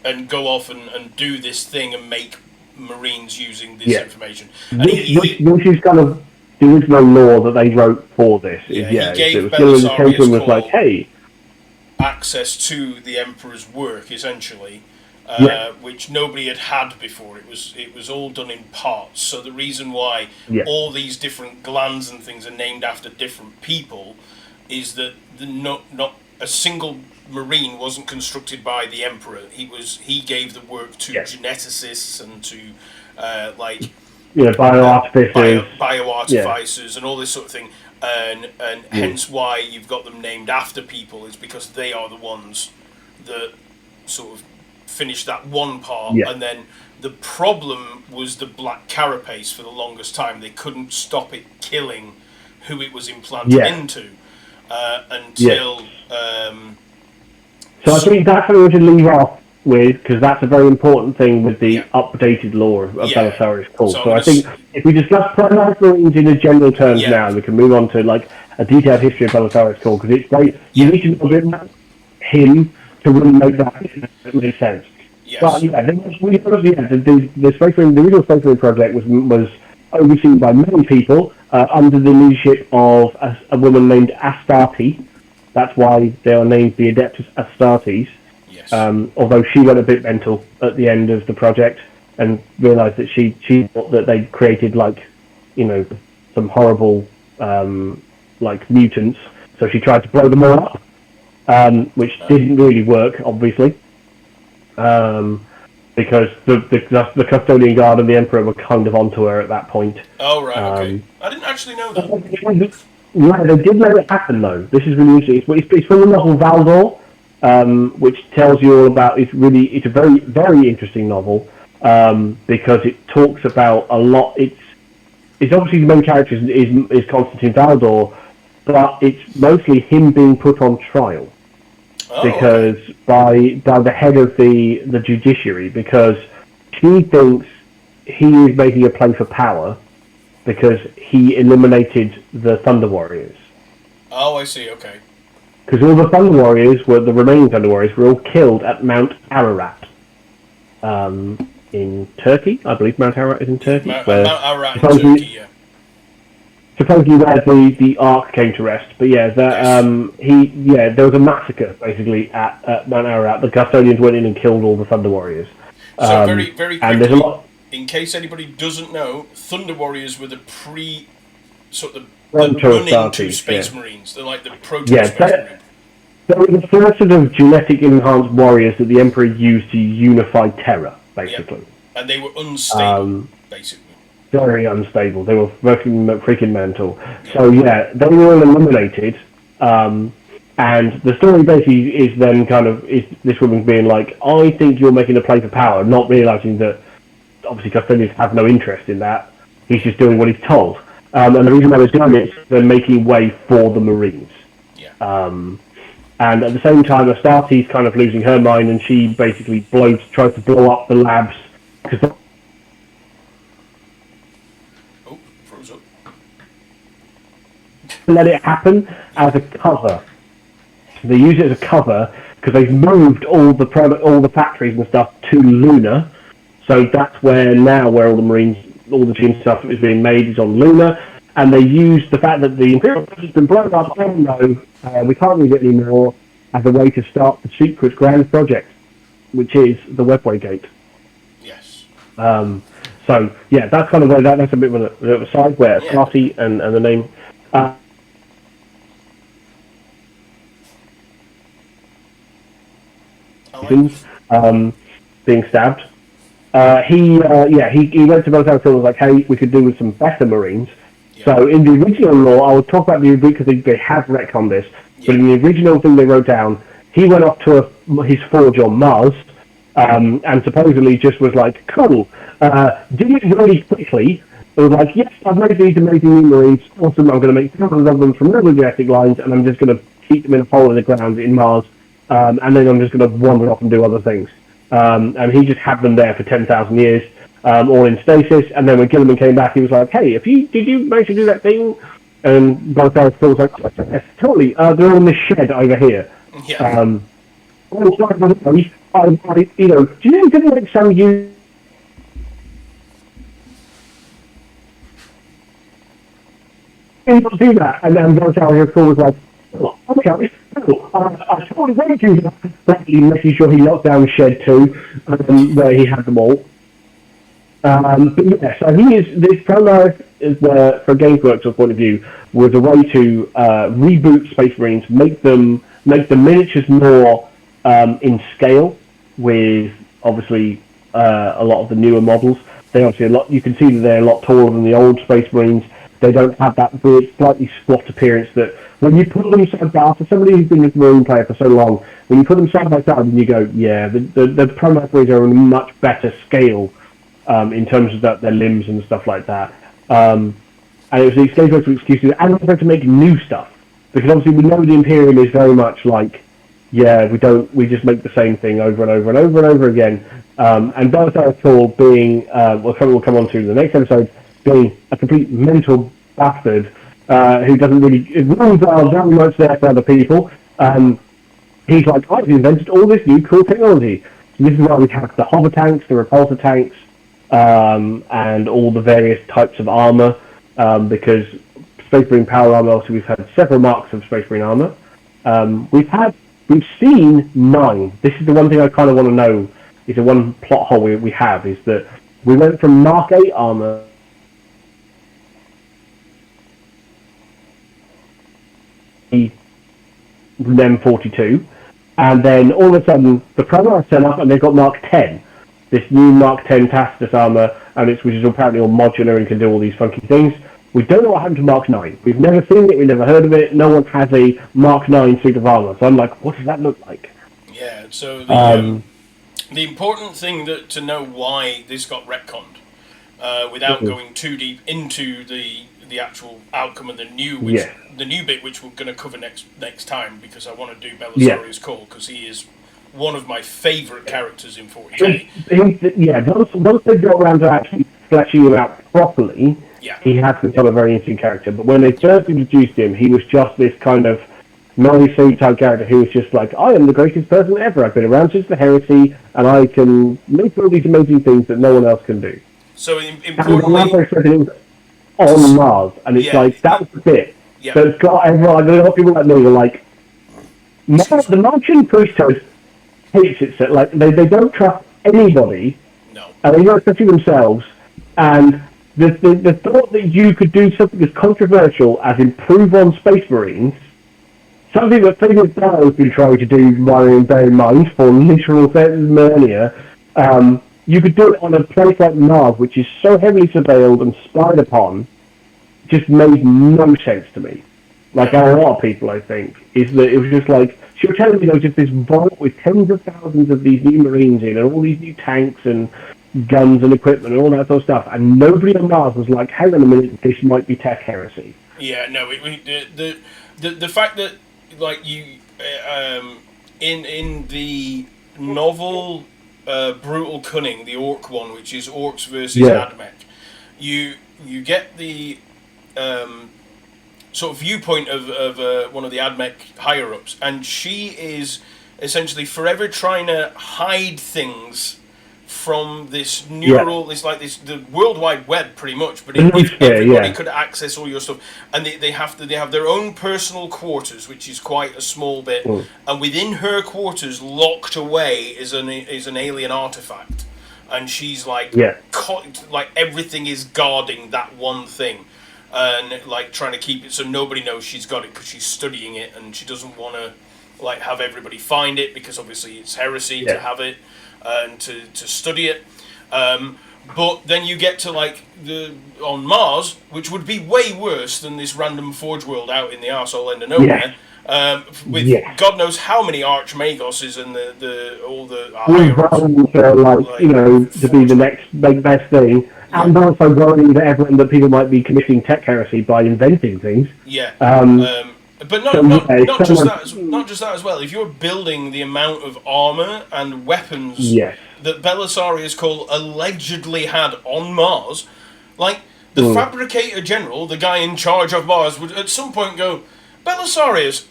and go off and do this thing and make Marines using this information? And which is kind of the original law that they wrote for this. He gave Belisarius was like, hey. access to the Emperor's work, essentially, which nobody had before. It was all done in parts. So the reason why all these different glands and things are named after different people is that not a single Marine wasn't constructed by the Emperor. He gave the work to geneticists and to bioartificers and all this sort of thing. And hence why you've got them named after people, is because they are the ones that sort of finished that one part. And then the problem was the black carapace for the longest time. They couldn't stop it killing who it was implanted into until... So I think that's what we should leave off with, because that's a very important thing with the updated lore of Belisarius Cawl. So I think if we discuss Primaris Marines in a general terms now, we can move on to like a detailed history of Belisarius Cawl, because it's great. You need to know a bit about him to really make that make sense. But the original Space Marine project was overseen by many people under the leadership of a woman named Astarte. That's why they are named the Adeptus Astartes. Although she went a bit mental at the end of the project and realised that she thought that they'd created some horrible mutants, so she tried to blow them all up, which didn't really work, obviously, because the Custodian Guard and the Emperor were kind of onto her at that point. Oh right, okay. I didn't actually know that. Right, they did let it happen though. This is really interesting. It's from the novel Valdor. Which tells you all about. It's a very, very interesting novel because it talks about a lot. It's obviously the main character is Constantine Valdor, but it's mostly him being put on trial because by the head of the judiciary, because she thinks he is making a play for power because he eliminated the Thunder Warriors. Oh, I see. Okay. Because all the Thunder Warriors, the remaining Thunder Warriors, were all killed at Mount Ararat in Turkey. I believe Mount Ararat is in Turkey. Mount Ararat in Turkey, yeah. Supposedly where the Ark came to rest. But there was a massacre basically at Mount Ararat. The Custodians went in and killed all the Thunder Warriors. So very, very quickly, and there's a lot. In case anybody doesn't know, Thunder Warriors were the run into Space Marines. They're like the proto-Space Marine. They were the first sort of genetic enhanced warriors that the Emperor used to unify Terra, basically. Yeah. And they were unstable, basically. Very unstable. They were freaking mental. Yeah. So they were all eliminated. And the story basically is then is this woman being like, I think you're making a play for power, not realising that obviously Custodians have no interest in that. He's just doing what he's told. And the reason why he's doing it is they're making way for the Marines. And at the same time, Astarte's kind of losing her mind, and she basically tries to blow up the labs. Froze up. Let it happen as a cover. They use it as a cover because they've moved all the factories and stuff to Luna. So that's where all the Marines, all the gene stuff that is being made is on Luna. And they use the fact that the Imperial has been blown up, oh no, we can't use it anymore, as a way to start the secret grand project, which is the Webway Gate. Yes. So, that's kind of where that's a bit of a side where Party and the name... being stabbed. He went to Belisarius Cawl and was like, hey, we could do with some better Marines. So in the original lore, I will talk about because they have retconned this, but in the original thing they wrote down, he went off to his forge on Mars, and supposedly just was like, cool, did it really quickly. It was like, yes, I've made these amazing new Marines, awesome, I'm going to make thousands of them from little genetic lines, and I'm just going to keep them in a hole in the ground in Mars, and then I'm just going to wander off and do other things. And he just had them there for 10,000 years. All in stasis, and then when Gilliman came back, he was like, "Hey, did you manage to do that thing?" And Belisarius Cawl was like, "Yes, totally. They're all in this shed over here." Yeah. Do you know didn't like some you do that? And then Belisarius Cawl was like, Oh, okay. Cool. I totally went to making sure he locked down Shed 2, where he had them all. But yeah, so this Primaris is where, from GamesWorks' point of view, was a way to reboot Space Marines, make the miniatures more in scale, with obviously a lot of the newer models. They obviously you can see that they're a lot taller than the old Space Marines. They don't have that weird, slightly squat appearance that when you put them side by side, for somebody who's been a Marine player for so long, when you put them side by side and you go, yeah, the Primaris Marines are on a much better scale in terms of their limbs and stuff like that. And it was these GamesWorks excuses, and also to make new stuff. Because obviously we know the Imperium is very much like, yeah, we just make the same thing over and over and over and over again. And Belisarius Cawl being, we'll come on to in the next episode, being a complete mental bastard who doesn't really, rules are very much there for other people. He's like, I've invented all this new cool technology. So this is why we have the hover tanks, the repulsor tanks, and all the various types of armor, because Space Marine power armor, so we've had several marks of Space Marine armor. We've seen 9. This is the one thing I kind of want to know, is the one plot hole we have, is that we went from Mark 8 armor them 42, and then all of a sudden the Primaris turn up and they've got Mark 10, this new Mark 10 Tacitus armor, and which is apparently all modular and can do all these funky things. We don't know what happened to Mark 9. We've never seen it, we've never heard of it, no one has a Mark 9 suit of armor, so I'm like, what does that look like? Yeah, so the important thing to know why this got retconned, without going too deep into the actual outcome of the new bit, which we're going to cover next time, because I want to do Belisarius Cawl, because he is one of my favourite characters in 40k. Once they got around to actually fleshing him out properly, he has become a very interesting character. But when they first introduced him, he was just this kind of non-suit type character who was just like, I am the greatest person ever. I've been around since the heresy, and I can make all these amazing things that no one else can do. So importantly, on Mars, and it's like, that was the bit that's got everyone, a lot of people like me were like, the Martian priesthood hates it, like, they don't trust anybody, and they don't especially themselves, and the thought that you could do something as controversial as improve on Space Marines, something that Figure Star has been trying to do, bear in mind, for literal millennia, you could do it on a place like Mars, which is so heavily surveilled and spied upon, just made no sense to me. Like a lot of people, I think, is that it was just like, she was telling me there was just this vault with tens of thousands of these new Marines in, and all these new tanks and guns and equipment and all that sort of stuff, and nobody on Mars was like, hang on a minute, this might be tech heresy. Yeah, no, the fact that, like, you, in the novel Brutal Cunning, the Orc one, which is Orcs versus Admech, you get the sort of viewpoint of one of the Admech higher-ups, and she is essentially forever trying to hide things from this the World Wide Web, pretty much. But if everybody could access all your stuff, and they have their own personal quarters, which is quite a small bit, and within her quarters, locked away, is an alien artifact, and she's like, like everything is guarding that one thing, and like trying to keep it so nobody knows she's got it, because she's studying it, and she doesn't want to like have everybody find it, because obviously it's heresy to have it. And to study it, but then you get to like on Mars, which would be way worse than this random Forge world out in the arsehole end of nowhere, with God knows how many Archmagoses and all the to be the next best thing, and also worrying that people might be committing tech heresy by inventing things. But not just that as well. If you're building the amount of armor and weapons that Belisarius Cawl allegedly had on Mars, like the Fabricator General, the guy in charge of Mars, would at some point go, Belisarius,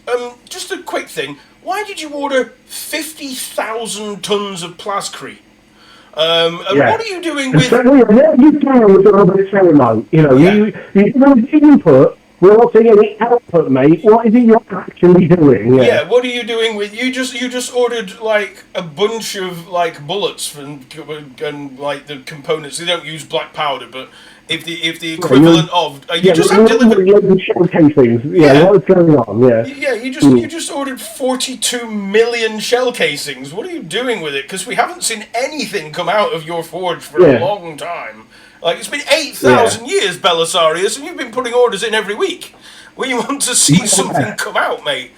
just a quick thing, why did you order 50,000 tons of plascrete? What are you doing with... What are you doing with the Robert Ceremony? You know, you put We're not seeing any output, mate. What is it you're actually doing? Yeah, what are you doing with you just ordered like a bunch of like bullets and like the components. They don't use black powder, but if the equivalent of you just have delivered shell casings. Yeah, what's going on? Yeah, you just ordered 42 million shell casings. What are you doing with it? Because we haven't seen anything come out of your forge for a long time. Like, it's been 8,000 years, Belisarius, and you've been putting orders in every week. We want to see something come out, mate.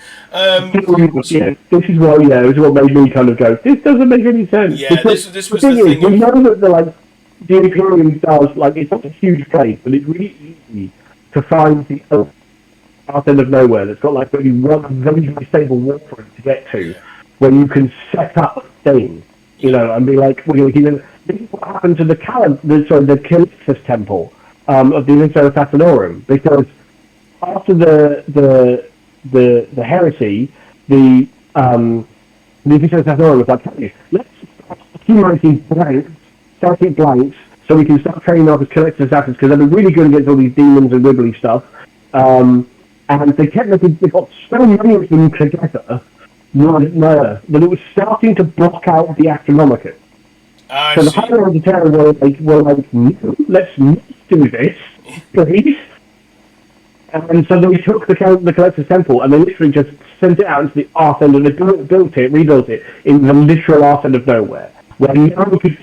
This is what made me kind of go, this doesn't make any sense. Yeah, this was the thing. We know that the Imperium does, like, it's not a huge place, but it's really easy to find the south end of nowhere that's got, like, maybe one very, very stable warfront to get to, where you can set up things, you know, and be like, we're going to keep it. This is what happened to the Calixtus temple of the Inferno Assassinorum, because after the heresy, the Inferno Assassinorum was like, hey, let's start accumulating static blanks, so we can start training up as Calixtus assassins, because they're really good against all these demons and wibbly stuff. And they got so many of them together, that it was starting to block out the Astronomicus. So the Higher of the Terror were like, no, let's not do this, please. And so they took the Calixtus Temple and they literally just sent it out into the arse end, and they rebuilt it in the literal arse end of nowhere, where no one could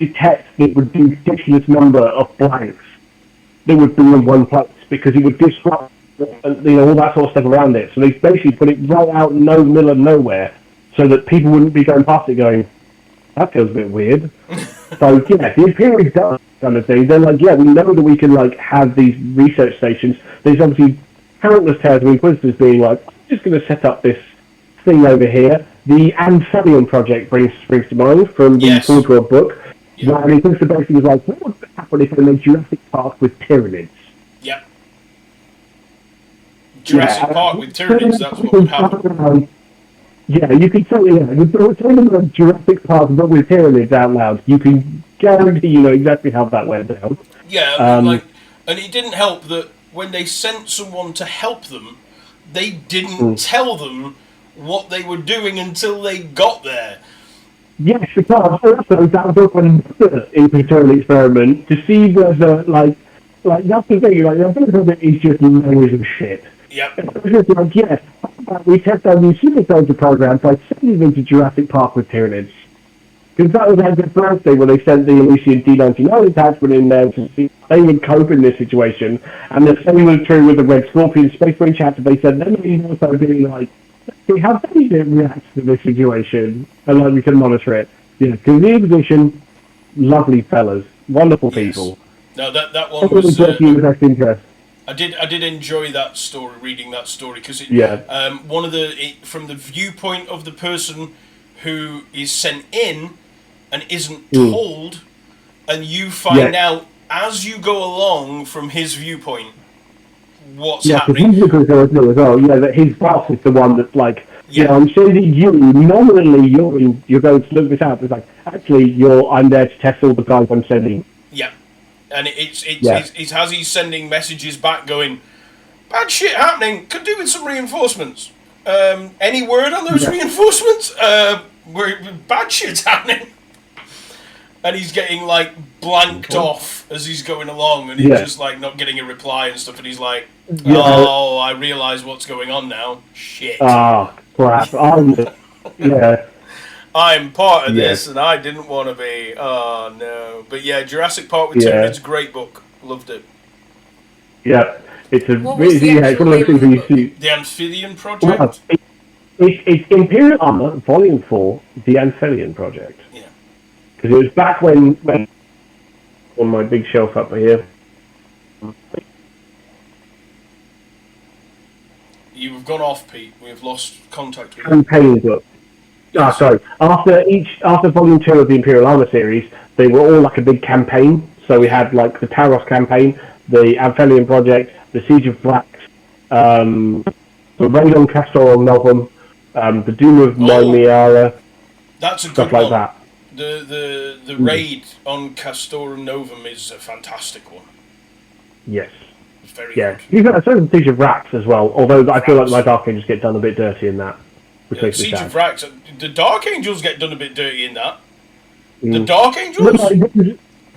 detect the ridiculous number of blanks that would be in one place, because it would disrupt all that sort of stuff around it. So they basically put it right out in the middle of nowhere, so that people wouldn't be going past it going, that feels a bit weird. So the Imperium does kind of thing. They're like, we know that we can like have these research stations. There's obviously countless tales of Inquisitors being like, I'm just going to set up this thing over here. The Amphibian project springs to mind from the Forge World book. Yeah. Where Inquisitor basically was like, what would happen if they made Jurassic Park with Tyranids? Yeah. Jurassic Park with Tyranids, that's what would happen. Yeah, you can tell them Jurassic Park but with Tyranids out loud. You can guarantee you know exactly how that went down. Yeah, and it didn't help that when they sent someone to help them, they didn't tell them what they were doing until they got there. Yes, because also that was another internal experiment to see whether like that's the thing. Like the first of it is just loads of shit. Yep. It's just like, we test our new super soldier program by sending them to Jurassic Park with Tyranids. Because that was like the first thing when they sent the Elysian D-99 attachment in there to see how they would cope in this situation. And the same was true with the Red Scorpion Space Marine chapter. They said, then also being like, see how they react to this situation, and like we can monitor it. Yeah, because the Inquisition, lovely fellas, wonderful people. No, that one was best interest. I did enjoy that story, reading that story, because one of from the viewpoint of the person who is sent in and isn't told, and you find out as you go along from his viewpoint what's happening. Yeah, because he's as well. Yeah, that his boss is the one that's like, I'm sending you. Nominally, you're going to look this up. It's like, actually, I'm there to test all the guys I'm sending. Yeah. And it's as he's sending messages back going, bad shit happening, could do with some reinforcements. Any word on those reinforcements? Bad shit's happening. And he's getting like blanked off as he's going along, and he's just like not getting a reply and stuff, and he's like, oh, I realise what's going on now. Shit. Ah, crap. I'm part of this, and I didn't want to be. Oh, no. But yeah, Jurassic Park with Tyranids, great book. Loved it. Yeah. It's it's one of those things where you see... The Amphibian Project? Well, it's Imperial Armour, Volume 4, The Amphibian Project. Yeah. Because it was back when on my big shelf up here. You've gone off, Pete. We have lost contact with you. Campaign book. Sorry. After Volume 2 of the Imperial Armour series, they were all like a big campaign. So we had like the Taros campaign, the Amphibian Project, the Siege of Brax, the Raid on Castor Novum, the Doom of Mymiara. That's a good stuff one. Like that. The raid on Castorum Novum is a fantastic one. Yes. It's very Yeah. good. You've got a Siege of Racks as well, although I feel like my Dark Angels get done a bit dirty in that. Yeah, Siege of Racks, the Dark Angels get done a bit dirty in that. The Dark Angels?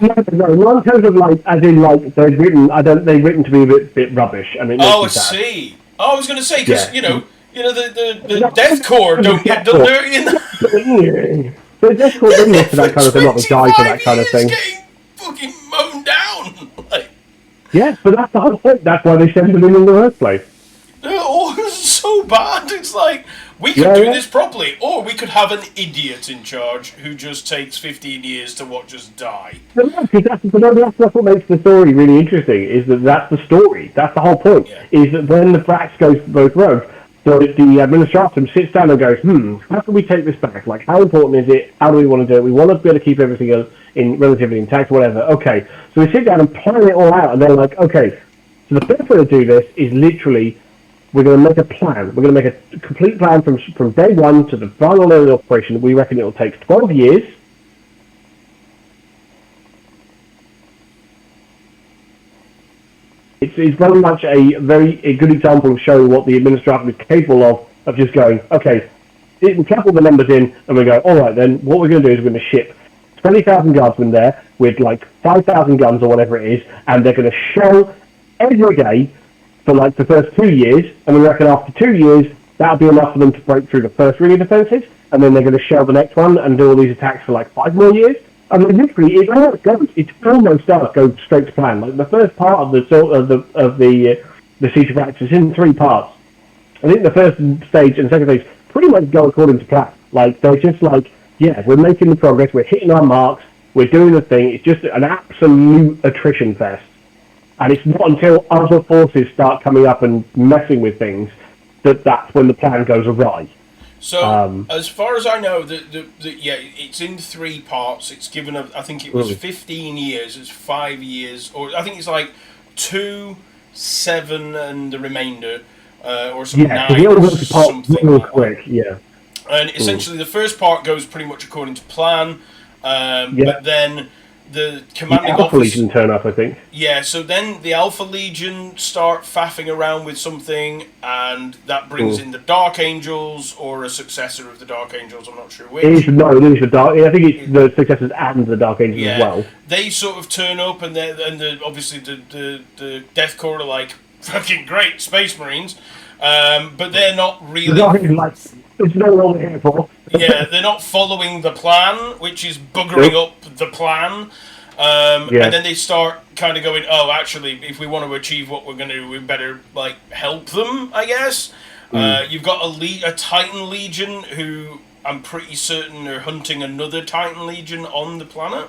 No, not in terms of like, as in like they've written to be a bit rubbish. I mean, I see. Oh, I was going to say because the Death Corps don't get done dirty in that. The Death Corps don't look for that kind of thing, not the die for that kind of thing. Getting fucking mown down. Like, yeah, but that's the whole point. That's why they sent them in the first place. Oh, it's so bad. It's like, we could do this properly, or we could have an idiot in charge who just takes 15 years to watch us die. That's what makes the story really interesting, is that's the story. That's the whole point, is that when the Brax goes both rogues, so the administratum sits down and goes, how can we take this back? Like, how important is it? How do we want to do it? We want to be able to keep everything else in relatively intact, whatever. Okay, so we sit down and plan it all out, and they're like, okay, so the best way to do this is literally, we're going to make a plan. We're going to make a complete plan from day one to the final level of operation. We reckon it will take 12 years. It's very much a good example of showing what the administration is capable of just going, okay, we plug all the numbers in, and we go, all right, then what we're going to do is we're going to ship 20,000 guardsmen there with like 5,000 guns or whatever it is, and they're going to shell every day for like the first 2 years, and we reckon after 2 years, that'll be enough for them to break through the first ring of defences, and then they're going to shell the next one and do all these attacks for like 5 more years. I mean, literally, it almost does go straight to plan. Like the first part of the Siege of Racks is in 3 parts. I think the first stage and second stage pretty much go according to plan. Like they're just like, yeah, we're making the progress, we're hitting our marks, we're doing the thing. It's just an absolute attrition fest. And it's not until other forces start coming up and messing with things that's when the plan goes awry. So, as far as I know, it's in 3 parts. It's given I think it was 15 years, it's 5 years, or I think it's like 2, 7, and the remainder, or some 9 or something like quick, yeah. And essentially, the first part goes pretty much according to plan, but then the commanding Alpha Legion turn up, I think. Yeah, so then the Alpha Legion start faffing around with something, and that brings in the Dark Angels, or a successor of the Dark Angels, I'm not sure which. It is the Dark. I think it's the successors and the Dark Angels as well. They sort of turn up, and obviously the Death Corps are like, fucking great, Space Marines, but they're not really... It's not what we're here for. Yeah, they're not following the plan, which is buggering up the plan. And then they start kind of going, oh, actually, if we want to achieve what we're going to do, we better like help them, I guess. You've got a Titan Legion who I'm pretty certain are hunting another Titan Legion on the planet.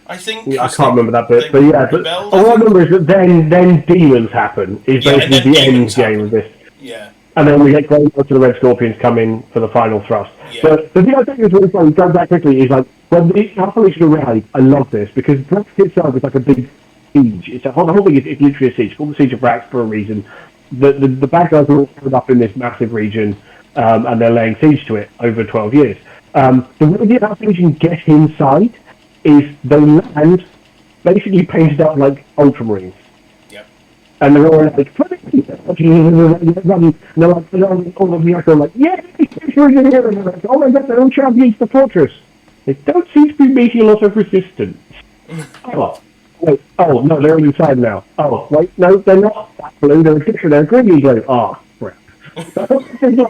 I think. Yeah, I can't remember that bit, but yeah. But all I remember is that then demons happen. Is basically the end game of this. Yeah. And then we get Grey Lords and the Red Scorpions come in for the final thrust. Yeah. But the thing I think is really funny, going back quickly, is like, when the Alpha Legion arrive, I love this, because Brax itself is like a big siege. The whole thing is literally a siege. It's called the Siege of Brax for a reason. The bad guys are all held up in this massive region, and they're laying siege to it over 12 years. The way the Alpha Legion get inside is they land basically painted up like Ultramarines. And they're all like, and they're like, all of the are like, yeah, and they're like, oh my god, they don't try to reach the fortress. They don't seem to be meeting a lot of resistance. Oh, wait, oh, no, they're inside now. Oh, wait, no, they're not that blue, they're different, they're green blue. Oh, crap. They're like, pretend to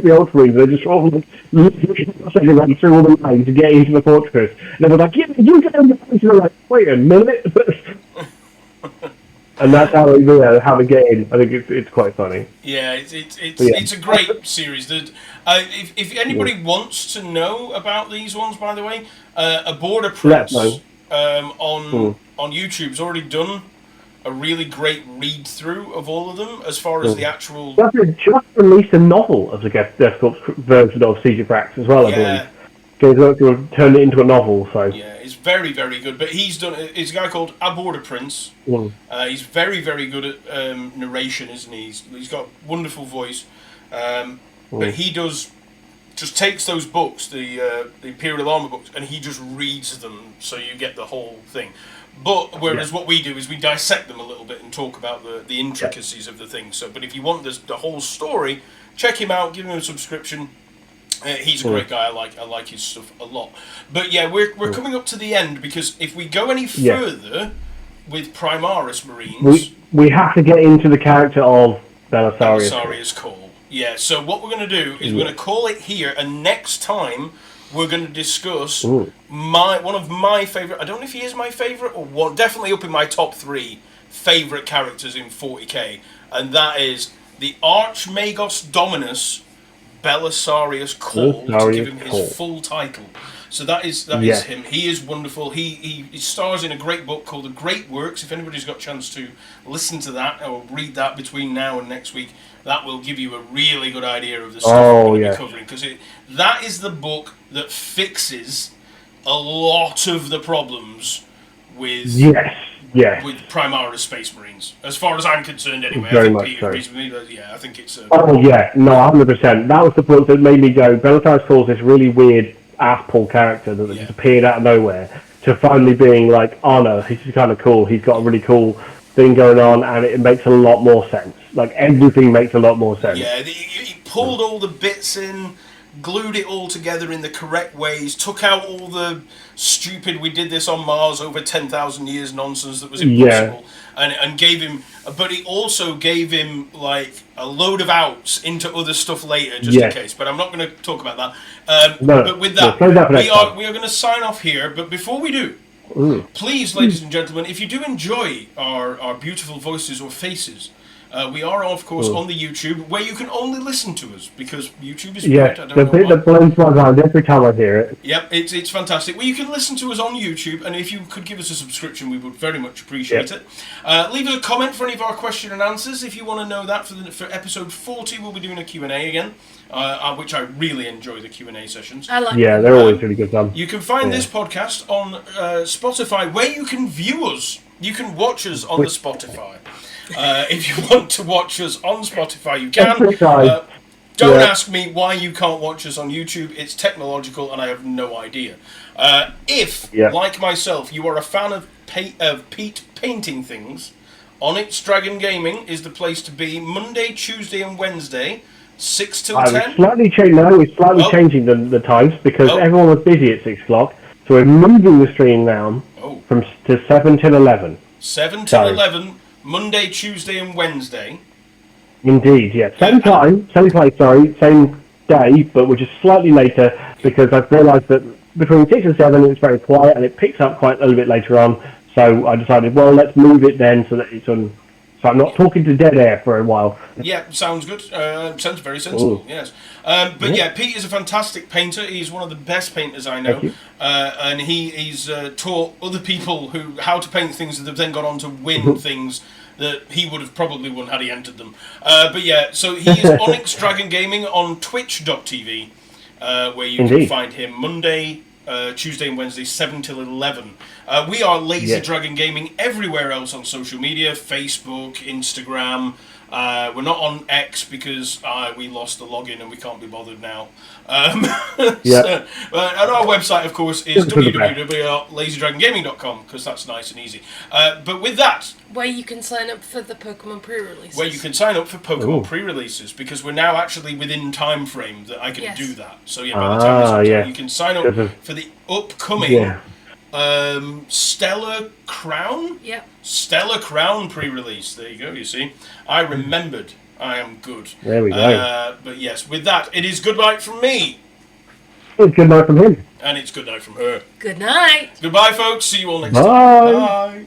be Ultramarines, they're just all like, running through all the lines to get into the fortress. And they're like, yeah, you get in the place, and they're like, wait a minute. And that's how the game. I think it's quite funny. Yeah, it's a great series. If anybody wants to know about these ones, by the way, a Border Prince on YouTube's already done a really great read through of all of them as far as the actual. Just released a novel of the Death Corps version of Siege of Brax as well, I believe. He's turned it into a novel, so... Yeah, it's very, very good. But he's a guy called A Border Prince. He's very, very good at narration, isn't he? He's got a wonderful voice. But he does just takes those books, the Imperial Armor books, and he just reads them, so you get the whole thing. But whereas what we do is we dissect them a little bit and talk about the intricacies of the thing. So, but if you want the whole story, check him out. Give him a subscription. He's a great guy. I like his stuff a lot. But yeah, we're coming up to the end, because if we go any further with Primaris Marines, we have to get into the character of Belisarius Cole. Yeah. So what we're going to do is we're going to call it here, and next time we're going to discuss one of my favourite. I don't know if he is my favourite or one. Definitely up in my top 3 favourite characters in 40k, and that is the Archmagos Dominus Belisarius Cole, to give him his full title. So that is him. He is wonderful. He stars in a great book called The Great Works. If anybody's got a chance to listen to that or read that between now and next week, that will give you a really good idea of the stuff we're going to be covering. Because that is the book that fixes a lot of the problems with with Primaris Space Marines. As far as I'm concerned, anyway. Very I think much Peter agrees with me. But yeah, I think it's... 100%. That was the book that made me go, Belisarius Cole's this really weird ass-pull character that just appeared out of nowhere, to finally being like, oh no, he's just kind of cool. He's got a really cool thing going on, and it makes a lot more sense. Like, everything makes a lot more sense. Yeah, he pulled all the bits in, glued it all together in the correct ways, took out all the stupid "we did this on Mars over 10,000 years" nonsense that was impossible, and gave him, but he also gave him like a load of outs into other stuff later, just in case. But I'm not going to talk about that. But with that, we are going to sign off here. But before we do, please, ladies and gentlemen, if you do enjoy our beautiful voices or faces, we are, of course, on the YouTube, where you can only listen to us, because YouTube is weird. I don't know the bit that blows my mind every time I hear it. Yep, it's fantastic. Well, you can listen to us on YouTube, and if you could give us a subscription, we would very much appreciate it. Leave us a comment for any of our question and answers if you want to know that. For episode 40, we'll be doing a Q&A again, which I really enjoy, the Q&A sessions. I like they're always really good fun. You can find this podcast on Spotify, where you can view us. You can watch us on the Spotify. If you want to watch us on Spotify, you can. Don't ask me why you can't watch us on YouTube. It's technological, and I have no idea. If, like myself, you are a fan of Pete painting things, Onyx Dragon Gaming is the place to be. Monday, Tuesday, and Wednesday, 6 till 10. We're slightly changing the times, because everyone was busy at 6 o'clock. So we're moving the stream now to 7 till 11. 7 till 11. Monday, Tuesday, and Wednesday. Indeed, same time, same place. Same day, but we're just slightly later, because I've realised that between 6 and 7 it's very quiet, and it picks up quite a little bit later on. So I decided, well, let's move it then, so that it's on. So I'm not talking to dead air for a while. Yeah, sounds good. Sounds very sensible. Yes. But Pete is a fantastic painter. He's one of the best painters I know, and he's taught other people how to paint things that have then gone on to win things that he would have probably won had he entered them. So he is Onyx Dragon Gaming on Twitch.tv, where you can find him Monday, Tuesday and Wednesday, 7 till 11. We are Lazy Dragon Gaming everywhere else on social media, Facebook, Instagram. We're not on X because we lost the login and we can't be bothered now. And our website, of course, is www.lazydragongaming.com, because that's nice and easy. But with that... Where you can sign up for the Pokemon pre-releases. Where you can sign up for Pokemon pre-releases, because we're now actually within time frame that I can do that. So by the time you can sign up for the upcoming Stellar Crown? Yep. Stellar Crown pre-release. There you go, you see. I remembered. I am good. There we go. But yes, with that, it is good night from me. It's good night from him. And it's good night from her. Good night. Goodbye, folks. See you all next time. Bye.